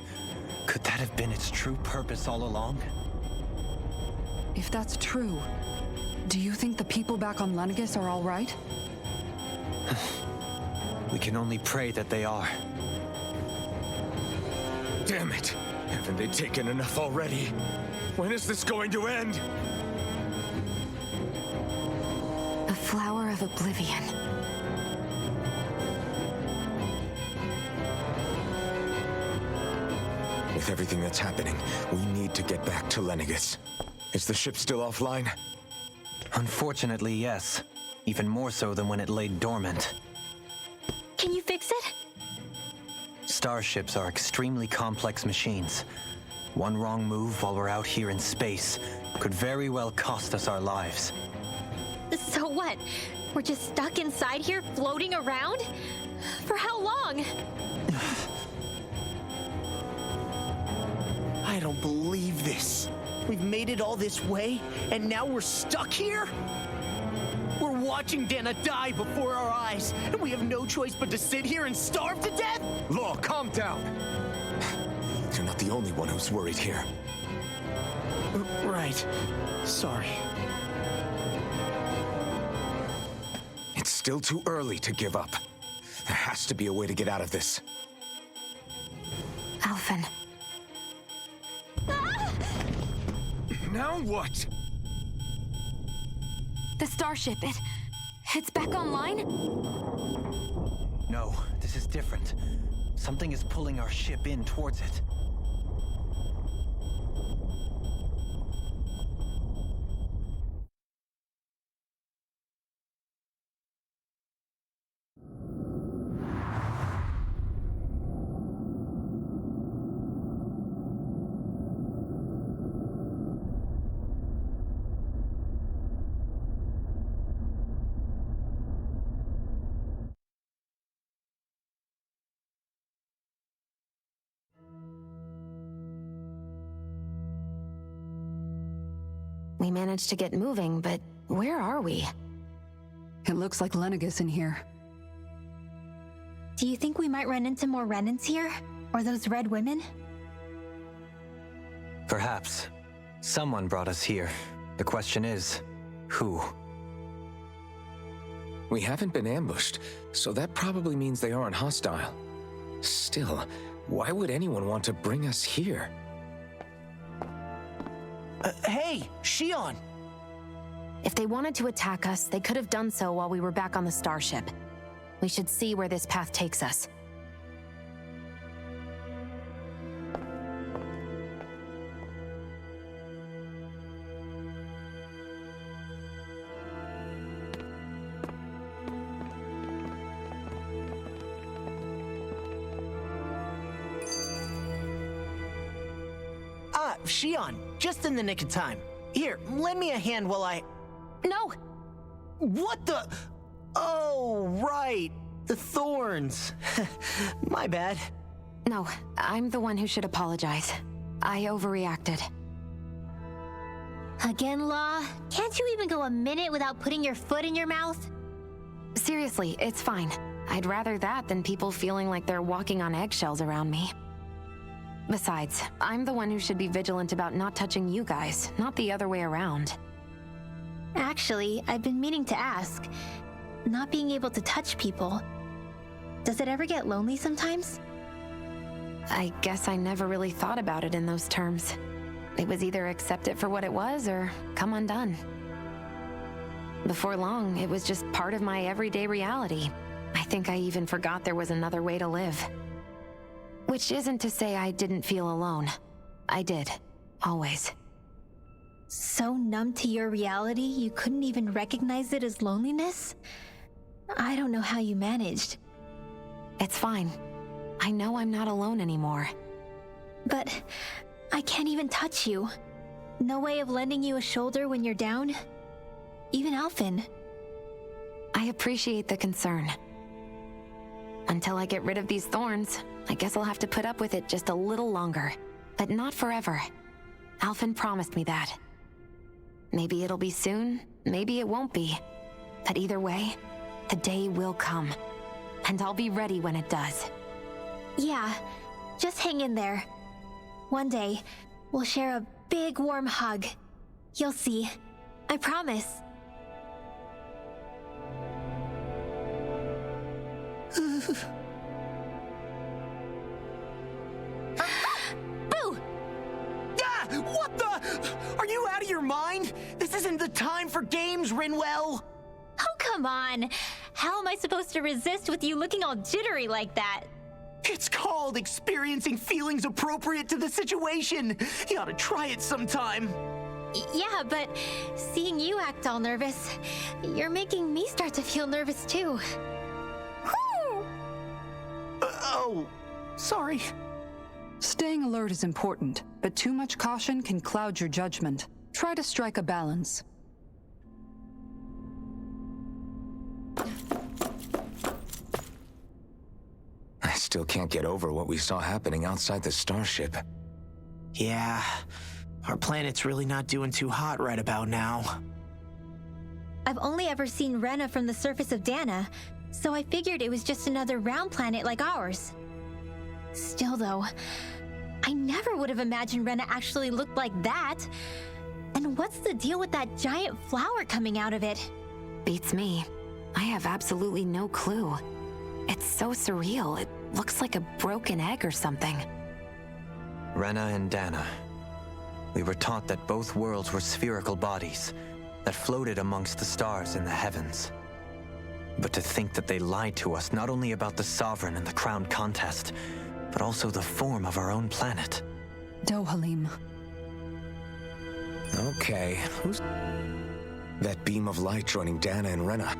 Could that have been its true purpose all along? If that's true, do you think the people back on Lenegis are all right? We can only pray that they are. Damn it! Haven't they taken enough already? When is this going to end? The flower of oblivion. With everything that's happening, we need to get back to Lenegis. Is the ship still offline? Unfortunately, yes. Even more so than when it lay dormant. Can you fix it? Starships are extremely complex machines. One wrong move while we're out here in space could very well cost us our lives. So what? We're just stuck inside here, floating around? For how long? I don't believe this. We've made it all this way, and now we're stuck here? We're watching Dana die before our eyes, and we have no choice but to sit here and starve to death? Law, calm down! You're not the only one who's worried here. Right. Sorry. It's still too early to give up. There has to be a way to get out of this. Alphen. Now what? The starship, it's back online? No, this is different. Something is pulling our ship in towards it. We managed to get moving, but where are we? It looks like Lenegis in here. Do you think we might run into more Renans here? Or those red women? Perhaps. Someone brought us here. The question is, who? We haven't been ambushed, so that probably means they aren't hostile. Still, why would anyone want to bring us here? Hey, Shion! If they wanted to attack us, they could have done so while we were back on the starship. We should see where this path takes us. Shion, just in the nick of time. Here, lend me a hand while I... No! What the... Oh, right. The thorns. My bad. No, I'm the one who should apologize. I overreacted. Again, Law? Can't you even go a minute without putting your foot in your mouth? Seriously, it's fine. I'd rather that than people feeling like they're walking on eggshells around me. Besides, I'm the one who should be vigilant about not touching you guys, not the other way around. Actually, I've been meaning to ask. Not being able to touch people, does it ever get lonely sometimes? I guess I never really thought about it in those terms. It was either accept it for what it was or come undone. Before long, it was just part of my everyday reality. I think I even forgot there was another way to live. Which isn't to say I didn't feel alone. I did. Always. So numb to your reality, you couldn't even recognize it as loneliness? I don't know how you managed. It's fine. I know I'm not alone anymore. But I can't even touch you. No way of lending you a shoulder when you're down? Even Alphen. I appreciate the concern. Until I get rid of these thorns, I guess I'll have to put up with it just a little longer. But not forever. Alphen promised me that. Maybe it'll be soon, maybe it won't be. But either way, the day will come. And I'll be ready when it does. Yeah, just hang in there. One day, we'll share a big warm hug. You'll see. I promise. Boo! Ah! What the? Are you out of your mind? This isn't the time for games, Rinwell! Oh, come on. How am I supposed to resist with you looking all jittery like that? It's called experiencing feelings appropriate to the situation. You ought to try it sometime. Yeah, but seeing you act all nervous, you're making me start to feel nervous too. Oh, sorry. Staying alert is important, but too much caution can cloud your judgment. Try to strike a balance. I still can't get over what we saw happening outside the starship. Yeah, our planet's really not doing too hot right about now. I've only ever seen Rena from the surface of Dana, so I figured it was just another round planet like ours. Still though, I never would have imagined Rena actually looked like that. And what's the deal with that giant flower coming out of it? Beats me. I have absolutely no clue. It's so surreal. It looks like a broken egg or something. Rena and Dana. We were taught that both worlds were spherical bodies that floated amongst the stars in the heavens. But to think that they lied to us not only about the Sovereign and the Crown contest, but also the form of our own planet. Dohalim. Okay, who's... That beam of light joining Dana and Rena.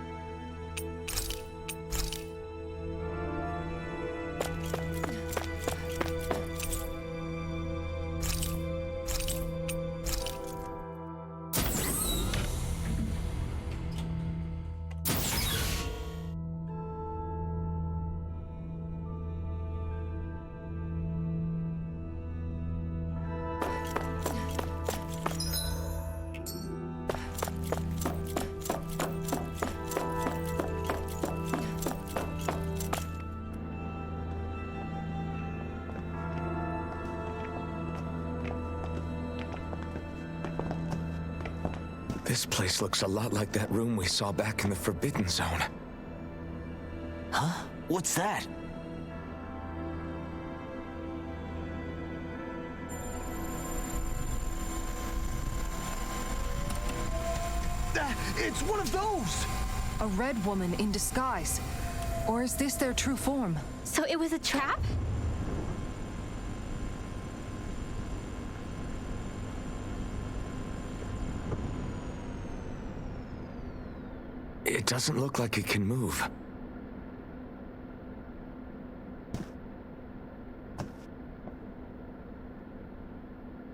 This place looks a lot like that room we saw back in the Forbidden Zone. Huh? What's that? It's one of those! A red woman in disguise. Or is this their true form? So it was a trap? It doesn't look like it can move.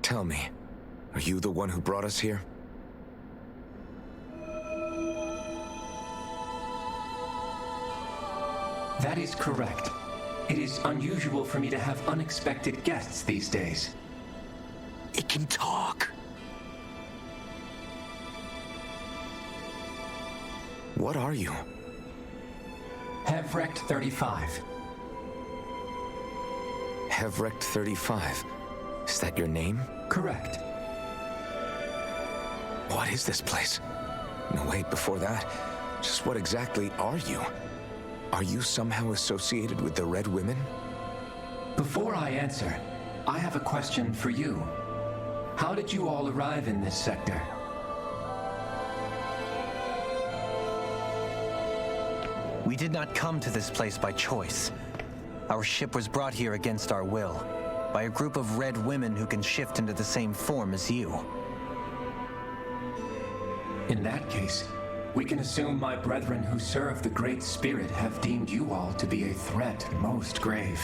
Tell me, are you the one who brought us here? That is correct. It is unusual for me to have unexpected guests these days. It can talk. What are you? Hevrect 35. Hevrect 35. Is that your name? Correct. What is this place? No, wait, before that, just what exactly are you? Are you somehow associated with the Red Women? Before I answer, I have a question for you. How did you all arrive in this sector? We did not come to this place by choice. Our ship was brought here against our will, by a group of red women who can shift into the same form as you. In that case, we can assume my brethren who serve the Great Spirit have deemed you all to be a threat most grave.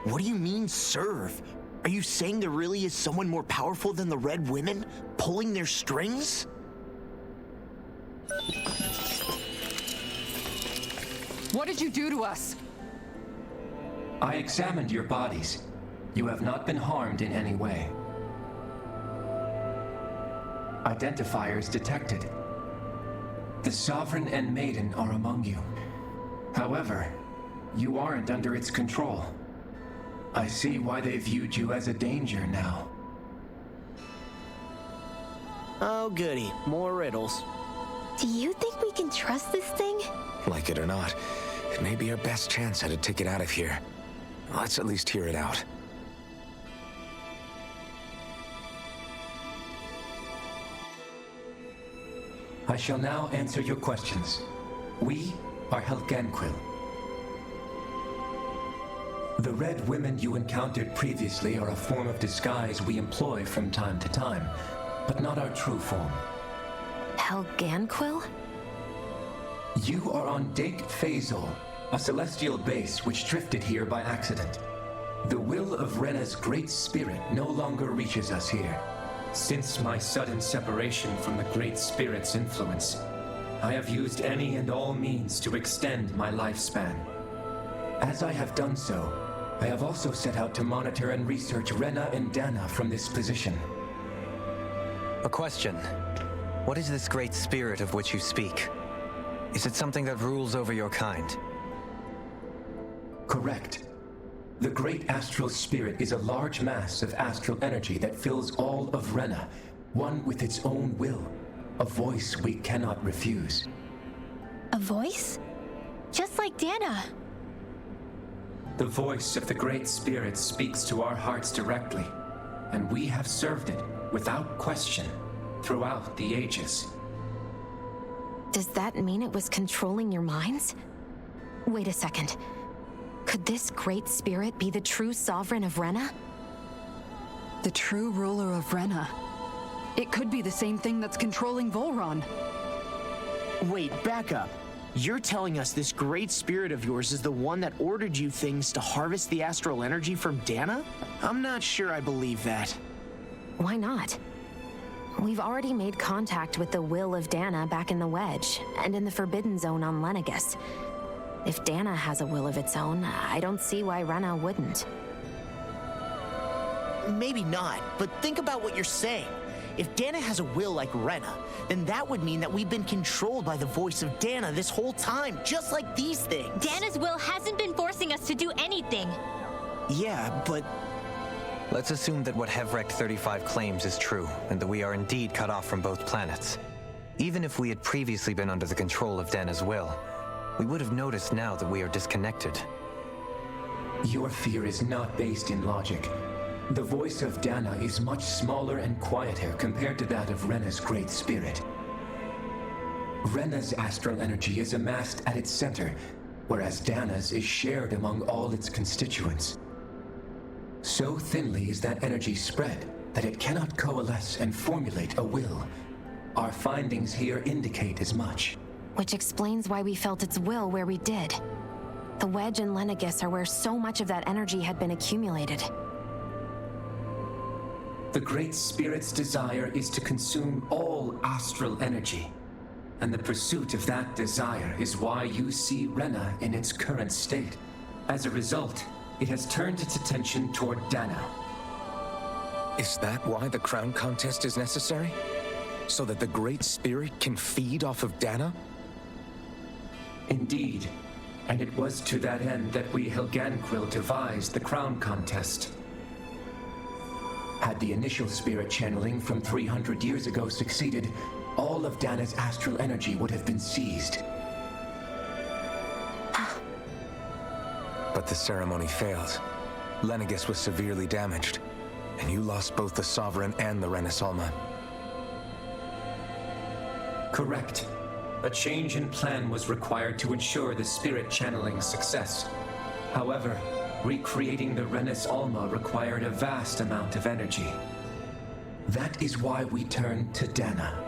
What do you mean, serve? Are you saying there really is someone more powerful than the Red Women, pulling their strings? What did you do to us? I examined your bodies. You have not been harmed in any way. Identifiers detected. The Sovereign and Maiden are among you. However, you aren't under its control. I see why they viewed you as a danger now. Oh, goody. More riddles. Do you think we can trust this thing? Like it or not, it may be our best chance at a ticket out of here. Let's at least hear it out. I shall now answer your questions. We are Helganquil. The Red Women you encountered previously are a form of disguise we employ from time to time, but not our true form. Helganquil? You are on Dake Phasol, a celestial base which drifted here by accident. The will of Rena's great spirit no longer reaches us here. Since my sudden separation from the Great Spirit's influence, I have used any and all means to extend my lifespan. As I have done so, I have also set out to monitor and research Rena and Dana from this position. A question. What is this great spirit of which you speak? Is it something that rules over your kind? Correct. The Great Astral Spirit is a large mass of astral energy that fills all of Rena, one with its own will, a voice we cannot refuse. A voice? Just like Dana. The voice of the Great Spirit speaks to our hearts directly, and we have served it, without question, throughout the ages. Does that mean it was controlling your minds? Wait a second. Could this Great Spirit be the true Sovereign of Rena? The true ruler of Rena. It could be the same thing that's controlling Volron. Wait, back up. You're telling us this great spirit of yours is the one that ordered you things to harvest the astral energy from Dana? I'm not sure I believe that. Why not? We've already made contact with the will of Dana back in the Wedge, and in the Forbidden Zone on Lenegus. If Dana has a will of its own, I don't see why Rena wouldn't. Maybe not, but think about what you're saying. If Dana has a will like Rena, then that would mean that we've been controlled by the voice of Dana this whole time, just like these things. Dana's will hasn't been forcing us to do anything. Yeah, but... Let's assume that what Hevrect 35 claims is true, and that we are indeed cut off from both planets. Even if we had previously been under the control of Dana's will, we would have noticed now that we are disconnected. Your fear is not based in logic. The voice of Dana is much smaller and quieter compared to that of Rena's great spirit. Rena's astral energy is amassed at its center, whereas Dana's is shared among all its constituents. So thinly is that energy spread that it cannot coalesce and formulate a will. Our findings here indicate as much. Which explains why we felt its will where we did. The Wedge and Lenegis are where so much of that energy had been accumulated. The Great Spirit's desire is to consume all astral energy. And the pursuit of that desire is why you see Rena in its current state. As a result, it has turned its attention toward Dana. Is that why the crown contest is necessary? So that the Great Spirit can feed off of Dana? Indeed. And it was to that end that we Helganquil devised the crown contest. Had the initial spirit channeling from 300 years ago succeeded, all of Dana's astral energy would have been seized. But the ceremony failed. Lenegis was severely damaged, and you lost both the Sovereign and the Renasalma. Correct. A change in plan was required to ensure the spirit channeling's success. However, recreating the Renis Alma required a vast amount of energy. That is why we turned to Dana.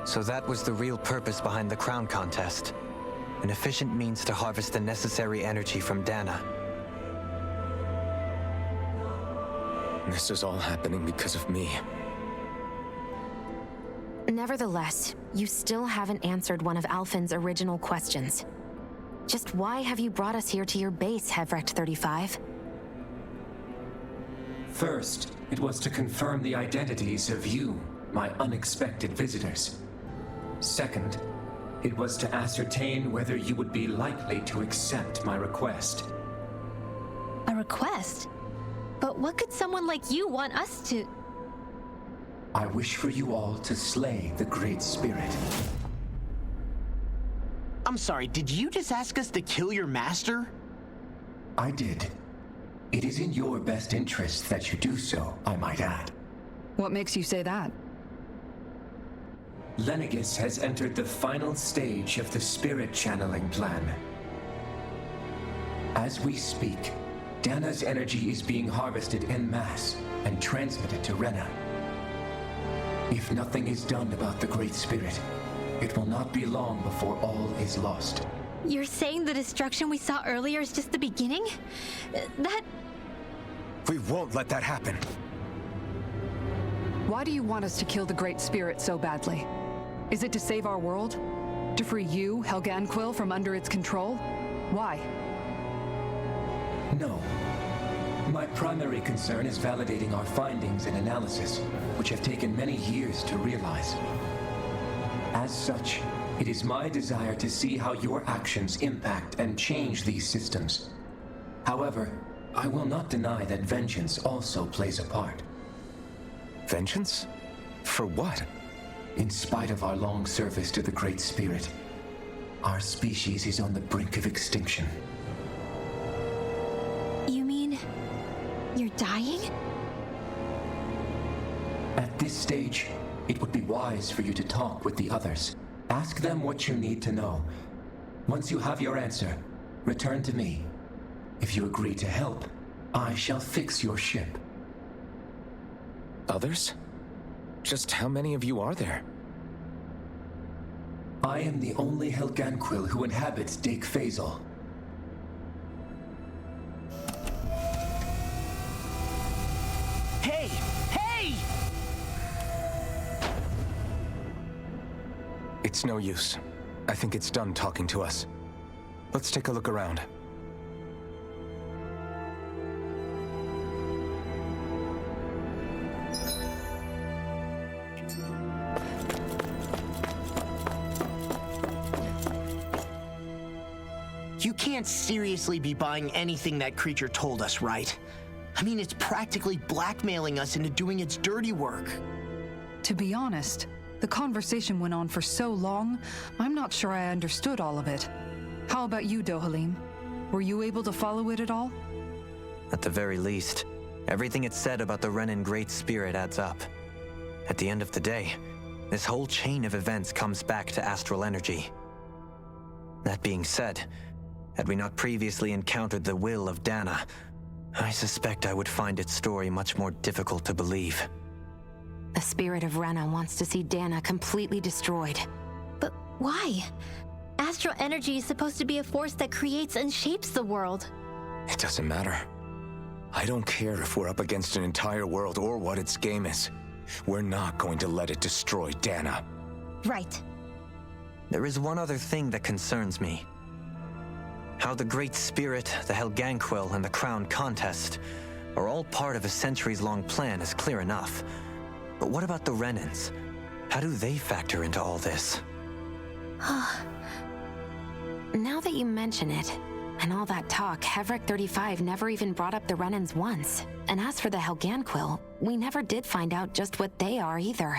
So that was the real purpose behind the crown contest. An efficient means to harvest the necessary energy from Dana. This is all happening because of me. Nevertheless, you still haven't answered one of Alphen's original questions. Just why have you brought us here to your base, Hevrecht 35? First, it was to confirm the identities of you, my unexpected visitors. Second, it was to ascertain whether you would be likely to accept my request. A request? But what could someone like you want us to... I wish for you all to slay the Great Spirit. I'm sorry, did you just ask us to kill your master? I did. It is in your best interest that you do so, I might add. What makes you say that? Lenegis has entered the final stage of the spirit channeling plan. As we speak, Dana's energy is being harvested en masse and transmitted to Rena. If nothing is done about the Great Spirit, it will not be long before all is lost. You're saying the destruction we saw earlier is just the beginning? That... We won't let that happen. Why do you want us to kill the Great Spirit so badly? Is it to save our world? To free you, Helganquil, from under its control? Why? No. My primary concern is validating our findings and analysis, which have taken many years to realize. As such, it is my desire to see how your actions impact and change these systems. However, I will not deny that vengeance also plays a part. Vengeance? For what? In spite of our long service to the Great Spirit, our species is on the brink of extinction. You mean... you're dying? At this stage, it would be wise for you to talk with the others. Ask them what you need to know. Once you have your answer, return to me. If you agree to help, I shall fix your ship. Others? Just how many of you are there? I am the only Helganquil who inhabits Dake Faisal. Hey! Hey! It's no use. I think it's done talking to us. Let's take a look around. You can't seriously be buying anything that creature told us, right? I mean, it's practically blackmailing us into doing its dirty work. To be honest, The conversation went on for so long, I'm not sure I understood all of it. How about you, Dohalim? Were you able to follow it at all? At the very least, everything it said about the Renan Great Spirit adds up. At the end of the day, this whole chain of events comes back to astral energy. That being said, had we not previously encountered the will of Dana, I suspect I would find its story much more difficult to believe. The spirit of Rena wants to see Dana completely destroyed. But why? Astral energy is supposed to be a force that creates and shapes the world. It doesn't matter. I don't care if we're up against an entire world or what its game is. We're not going to let it destroy Dana. Right. There is one other thing that concerns me. How the Great Spirit, the Helganquil, and the Crown Contest are all part of a centuries-long plan is clear enough. But what about the Renans? How do they factor into all this? Now that you mention it, and all that talk, Hevric 35 never even brought up the Renans once. And as for the Helganquil, we never did find out just what they are either.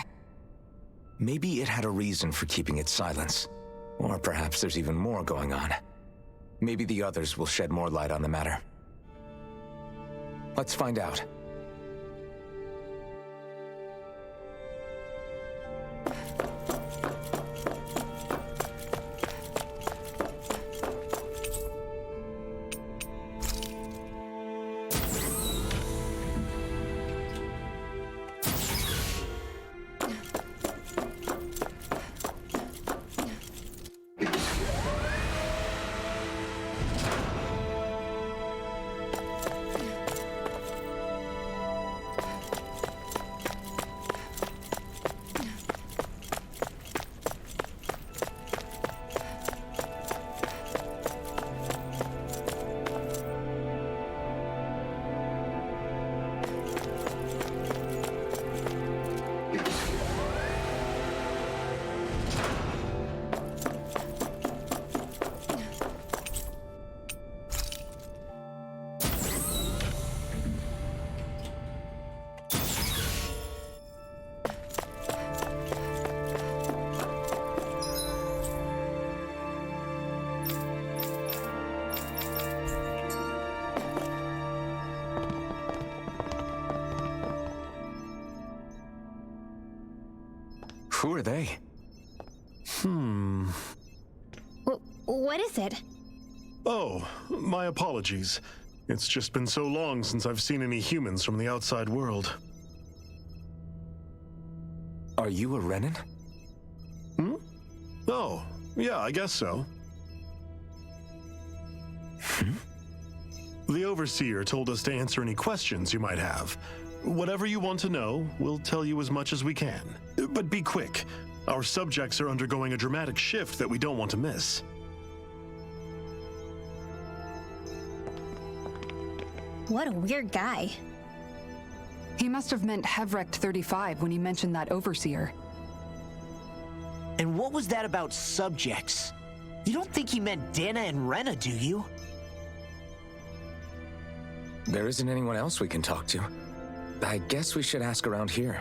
Maybe it had a reason for keeping its silence. Or perhaps there's even more going on. Maybe the others will shed more light on the matter. Let's find out. Who are they? What is it? Oh, my apologies. It's just been so long since I've seen any humans from the outside world. Are you a Renan? Oh, yeah, I guess so. The Overseer told us to answer any questions you might have. Whatever you want to know, we'll tell you as much as we can. But be quick. Our subjects are undergoing a dramatic shift that we don't want to miss. What a weird guy. He must have meant Hevric 35 when he mentioned that Overseer. And what was that about subjects? You don't think he meant Dana and Rena, do you? There isn't anyone else we can talk to. I guess we should ask around here.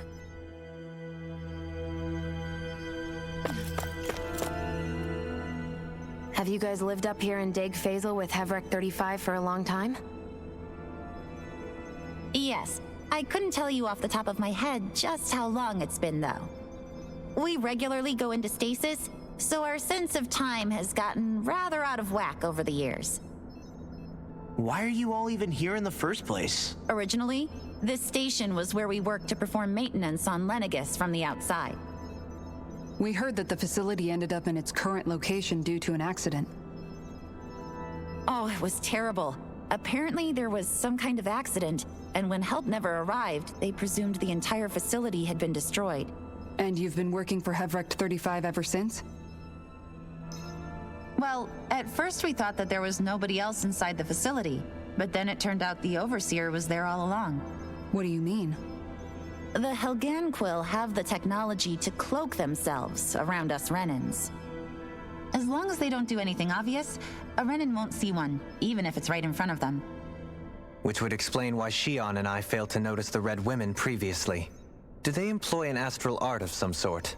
Have you guys lived up here in Deg Faisal with Hevric 35 for a long time? Yes. I couldn't tell you off the top of my head just how long it's been, though. We regularly go into stasis, so our sense of time has gotten rather out of whack over the years. Why are you all even here in the first place? Originally, this station was where we worked to perform maintenance on Lenegis from the outside. We heard that the facility ended up in its current location due to an accident. Oh, it was terrible. Apparently there was some kind of accident, and when help never arrived, they presumed the entire facility had been destroyed. And you've been working for Hevric 35 ever since? Well, at first we thought that there was nobody else inside the facility, but then it turned out the Overseer was there all along. What do you mean? The Helganquil have the technology to cloak themselves around us Renans. As long as they don't do anything obvious, a Renan won't see one, even if it's right in front of them. Which would explain why Shion and I failed to notice the Red Women previously. Do they employ an astral art of some sort?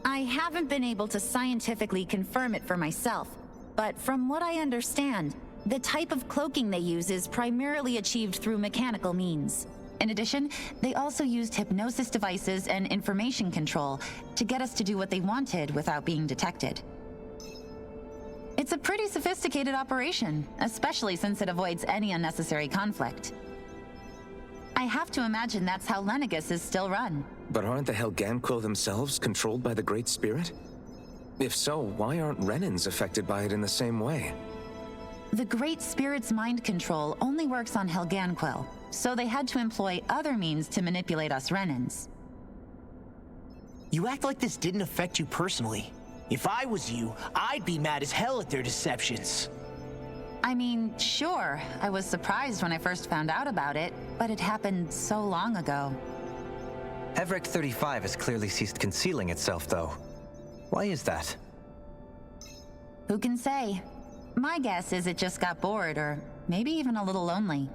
I haven't been able to scientifically confirm it for myself, but from what I understand, the type of cloaking they use is primarily achieved through mechanical means. In addition, they also used hypnosis devices and information control to get us to do what they wanted without being detected. It's a pretty sophisticated operation, especially since it avoids any unnecessary conflict. I have to imagine that's how Lenegus is still run. But aren't the Helganquil themselves controlled by the Great Spirit? If so, why aren't Renans affected by it in the same way? The Great Spirit's mind control only works on Helganquil, so they had to employ other means to manipulate us Renans. You act like this didn't affect you personally. If I was you, I'd be mad as hell at their deceptions. I mean, sure, I was surprised when I first found out about it, but it happened so long ago. Hevric 35 has clearly ceased concealing itself, though. Why is that? Who can say? My guess is it just got bored, or maybe even a little lonely.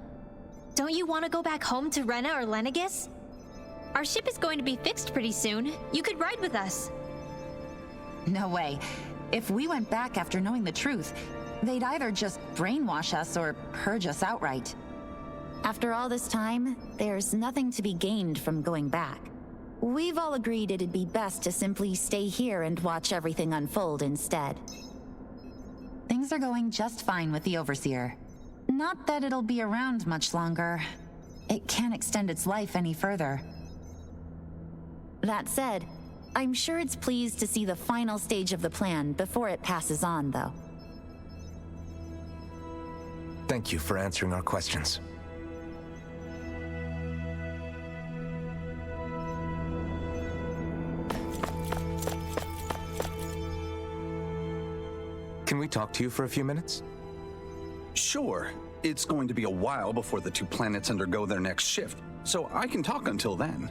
Don't you want to go back home to Rena or Lenegus? Our ship is going to be fixed pretty soon. You could ride with us. No way. If we went back after knowing the truth, they'd either just brainwash us or purge us outright. After all this time, there's nothing to be gained from going back. We've all agreed it'd be best to simply stay here and watch everything unfold instead. Things are going just fine with the Overseer. Not that it'll be around much longer. It can't extend its life any further. That said, I'm sure it's pleased to see the final stage of the plan before it passes on, though. Thank you for answering our questions. Can we talk to you for a few minutes? Sure. It's going to be a while before the two planets undergo their next shift, so I can talk until then.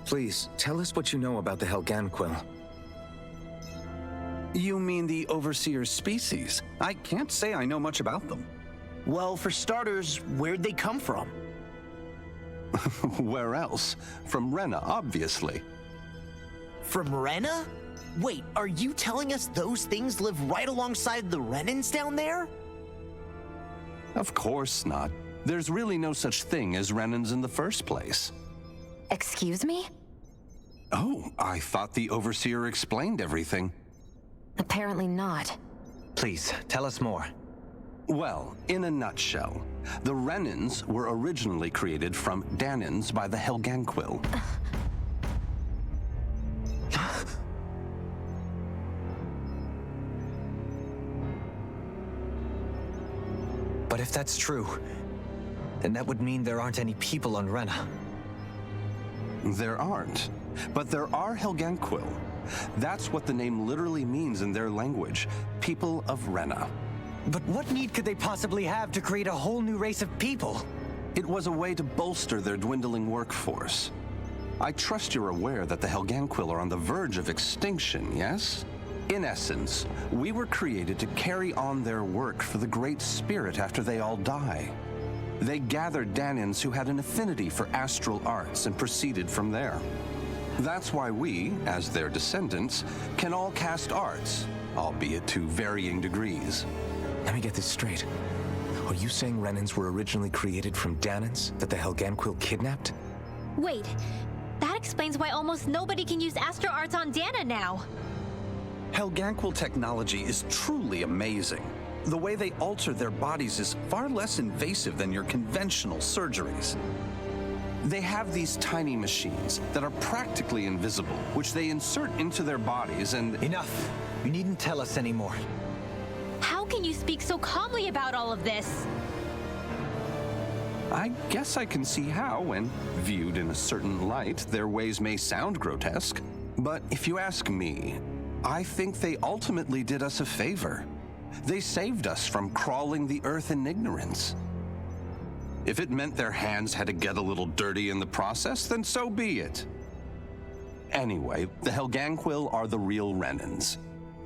Please, tell us what you know about the Helganquil. You mean the Overseer's species? I can't say I know much about them. Well, for starters, where'd they come from? Where else? From Rena, obviously. From Rena? Wait, are you telling us those things live right alongside the Renans down there? Of course not. There's really no such thing as Renans in the first place. Excuse me? Oh, I thought the Overseer explained everything. Apparently not. Please, tell us more. Well, in a nutshell, the Renans were originally created from Danans by the Helganquil. But if that's true, then that would mean there aren't any people on Rena. There aren't, but there are Helganquil. That's what the name literally means in their language, people of Rena. But what need could they possibly have to create a whole new race of people? It was a way to bolster their dwindling workforce. I trust you're aware that the Helganquil are on the verge of extinction, yes? In essence, we were created to carry on their work for the Great Spirit after they all die. They gathered Danans who had an affinity for astral arts and proceeded from there. That's why we, as their descendants, can all cast arts, albeit to varying degrees. Let me get this straight. Are you saying Renans were originally created from Danans that the Helganquil kidnapped? Wait, that explains why almost nobody can use Astro Arts on Dana now. Helganquil technology is truly amazing. The way they alter their bodies is far less invasive than your conventional surgeries. They have these tiny machines that are practically invisible, which they insert into their bodies and... Enough! You needn't tell us anymore. How can you speak so calmly about all of this? I guess I can see how, when viewed in a certain light, their ways may sound grotesque. But if you ask me, I think they ultimately did us a favor. They saved us from crawling the earth in ignorance. If it meant their hands had to get a little dirty in the process, then so be it. Anyway, the Helganquil are the real Renans.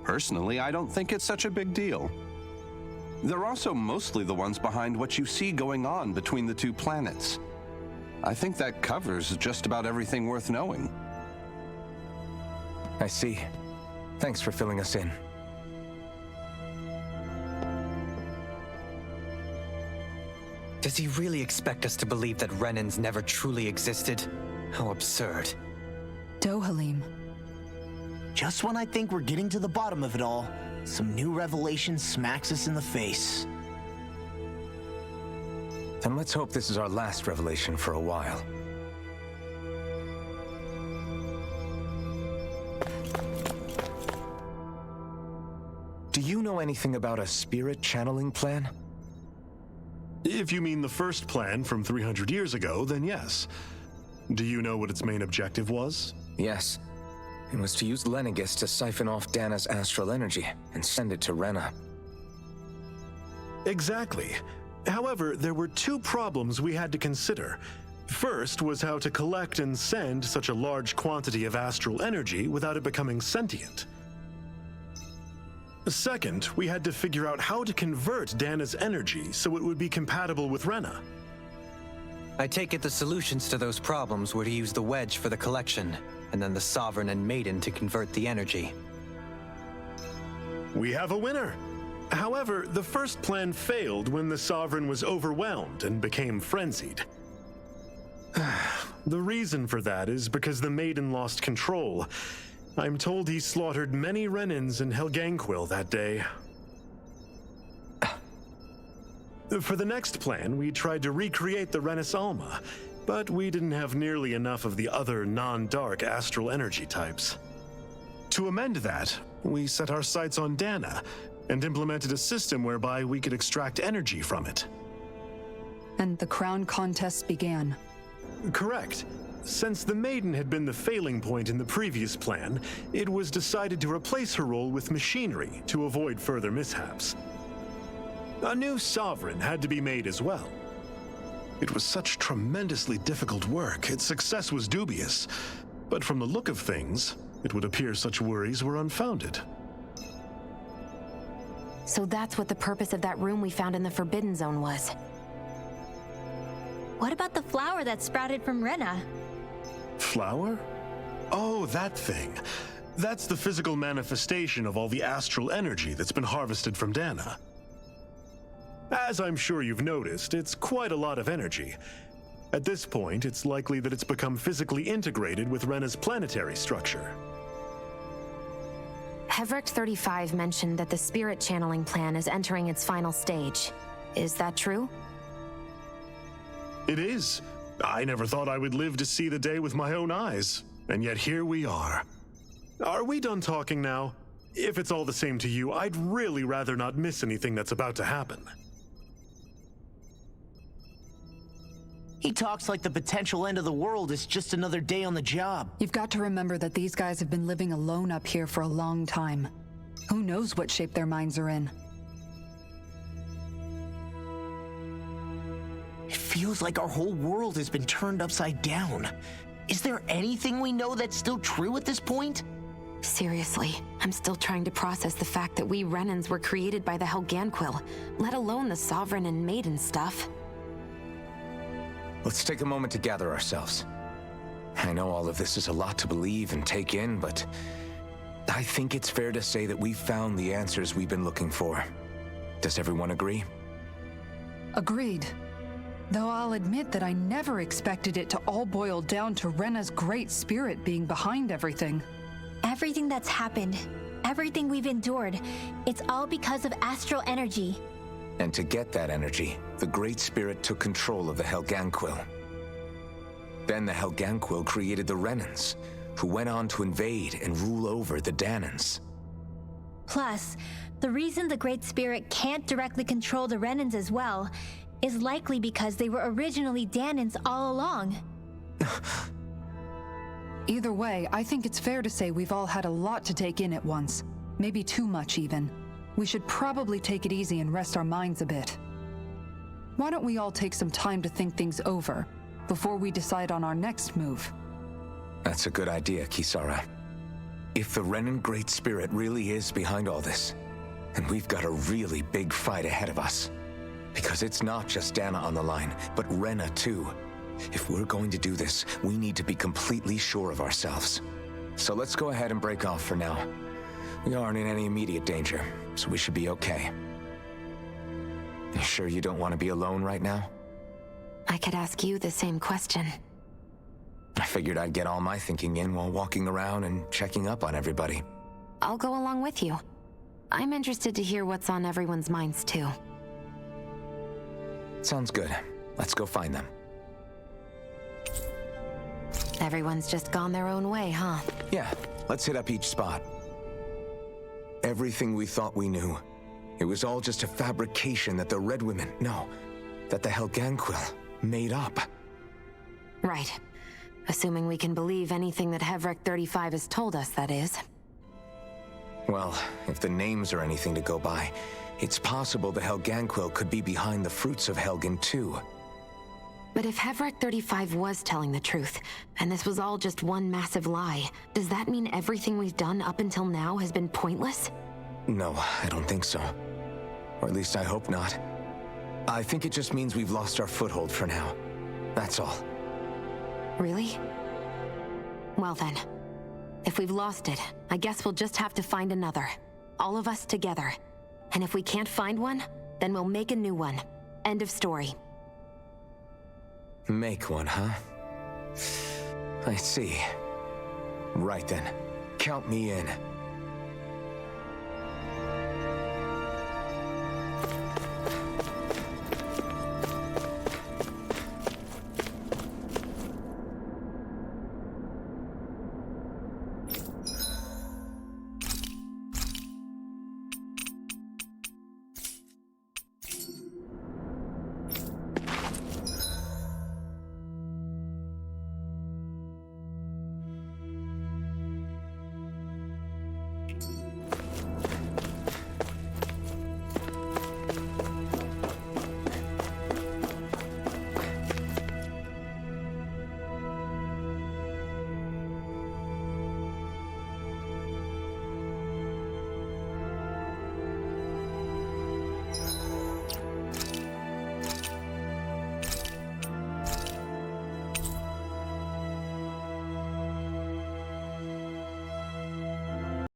Personally, I don't think it's such a big deal. They're also mostly the ones behind what you see going on between the two planets. I think that covers just about everything worth knowing. I see. Thanks for filling us in. Does he really expect us to believe that Renans never truly existed? How absurd. Dohalim. Just when I think we're getting to the bottom of it all, some new revelation smacks us in the face. Then let's hope this is our last revelation for a while. Do you know anything about a spirit channeling plan? If you mean the first plan from 300 years ago, then yes. Do you know what its main objective was? Yes. It was to use Lenegis to siphon off Dana's astral energy and send it to Rena. Exactly. However, there were two problems we had to consider. First was how to collect and send such a large quantity of astral energy without it becoming sentient. Second, we had to figure out how to convert Dana's energy so it would be compatible with Rena. I take it the solutions to those problems were to use the wedge for the collection, and then the Sovereign and Maiden to convert the energy. We have a winner! However, the first plan failed when the Sovereign was overwhelmed and became frenzied. The reason for that is because the Maiden lost control. I'm told he slaughtered many Renans in Helganquil that day. For the next plan, we tried to recreate the Renis Alma, but we didn't have nearly enough of the other non-dark astral energy types. To amend that, we set our sights on Dana and implemented a system whereby we could extract energy from it. And the crown contest began. Correct. Since the Maiden had been the failing point in the previous plan, it was decided to replace her role with machinery to avoid further mishaps. A new Sovereign had to be made as well. It was such tremendously difficult work, its success was dubious. But from the look of things, it would appear such worries were unfounded. So that's what the purpose of that room we found in the Forbidden Zone was. What about the flower that sprouted from Rena? Flower? Oh, that thing. That's the physical manifestation of all the astral energy that's been harvested from Dana. As I'm sure you've noticed, it's quite a lot of energy. At this point, it's likely that it's become physically integrated with Rena's planetary structure. Hevric 35 mentioned that the spirit channeling plan is entering its final stage. Is that true? It is. I never thought I would live to see the day with my own eyes, and yet here we are. Are we done talking now? If it's all the same to you, I'd really rather not miss anything that's about to happen. He talks like the potential end of the world is just another day on the job. You've got to remember that these guys have been living alone up here for a long time. Who knows what shape their minds are in? It feels like our whole world has been turned upside down. Is there anything we know that's still true at this point? Seriously, I'm still trying to process the fact that we Renans were created by the Helganquil, let alone the Sovereign and Maiden stuff. Let's take a moment to gather ourselves. I know all of this is a lot to believe and take in, but I think it's fair to say that we've found the answers we've been looking for. Does everyone agree? Agreed. Though I'll admit that I never expected it to all boil down to Rena's great spirit being behind everything. Everything that's happened, everything we've endured, it's all because of astral energy. And to get that energy, the Great Spirit took control of the Helganquil. Then the Helganquil created the Renans, who went on to invade and rule over the Danans. Plus, the reason the Great Spirit can't directly control the Renans as well is likely because they were originally Danans all along. Either way, I think it's fair to say we've all had a lot to take in at once. Maybe too much, even. We should probably take it easy and rest our minds a bit. Why don't we all take some time to think things over before we decide on our next move? That's a good idea, Kisara. If the Renan Great Spirit really is behind all this, then we've got a really big fight ahead of us. Because it's not just Dana on the line, but Rena too. If we're going to do this, we need to be completely sure of ourselves. So let's go ahead and break off for now. We aren't in any immediate danger, so we should be okay. You sure you don't want to be alone right now? I could ask you the same question. I figured I'd get all my thinking in while walking around and checking up on everybody. I'll go along with you. I'm interested to hear what's on everyone's minds, too. Sounds good. Let's go find them. Everyone's just gone their own way, huh? Yeah, let's hit up each spot. Everything we thought we knew, it was all just a fabrication that the Red Women, no, that the Helganquil made up. Right. Assuming we can believe anything that Hevrek 35 has told us, that is. Well, if the names are anything to go by, it's possible the Helganquil could be behind the fruits of Helgen too. But if Hevrek 35 was telling the truth, and this was all just one massive lie, does that mean everything we've done up until now has been pointless? No, I don't think so. Or at least I hope not. I think it just means we've lost our foothold for now. That's all. Really? Well then, if we've lost it, I guess we'll just have to find another. All of us together. And if we can't find one, then we'll make a new one. End of story. Make one, huh? I see. Right then. Count me in.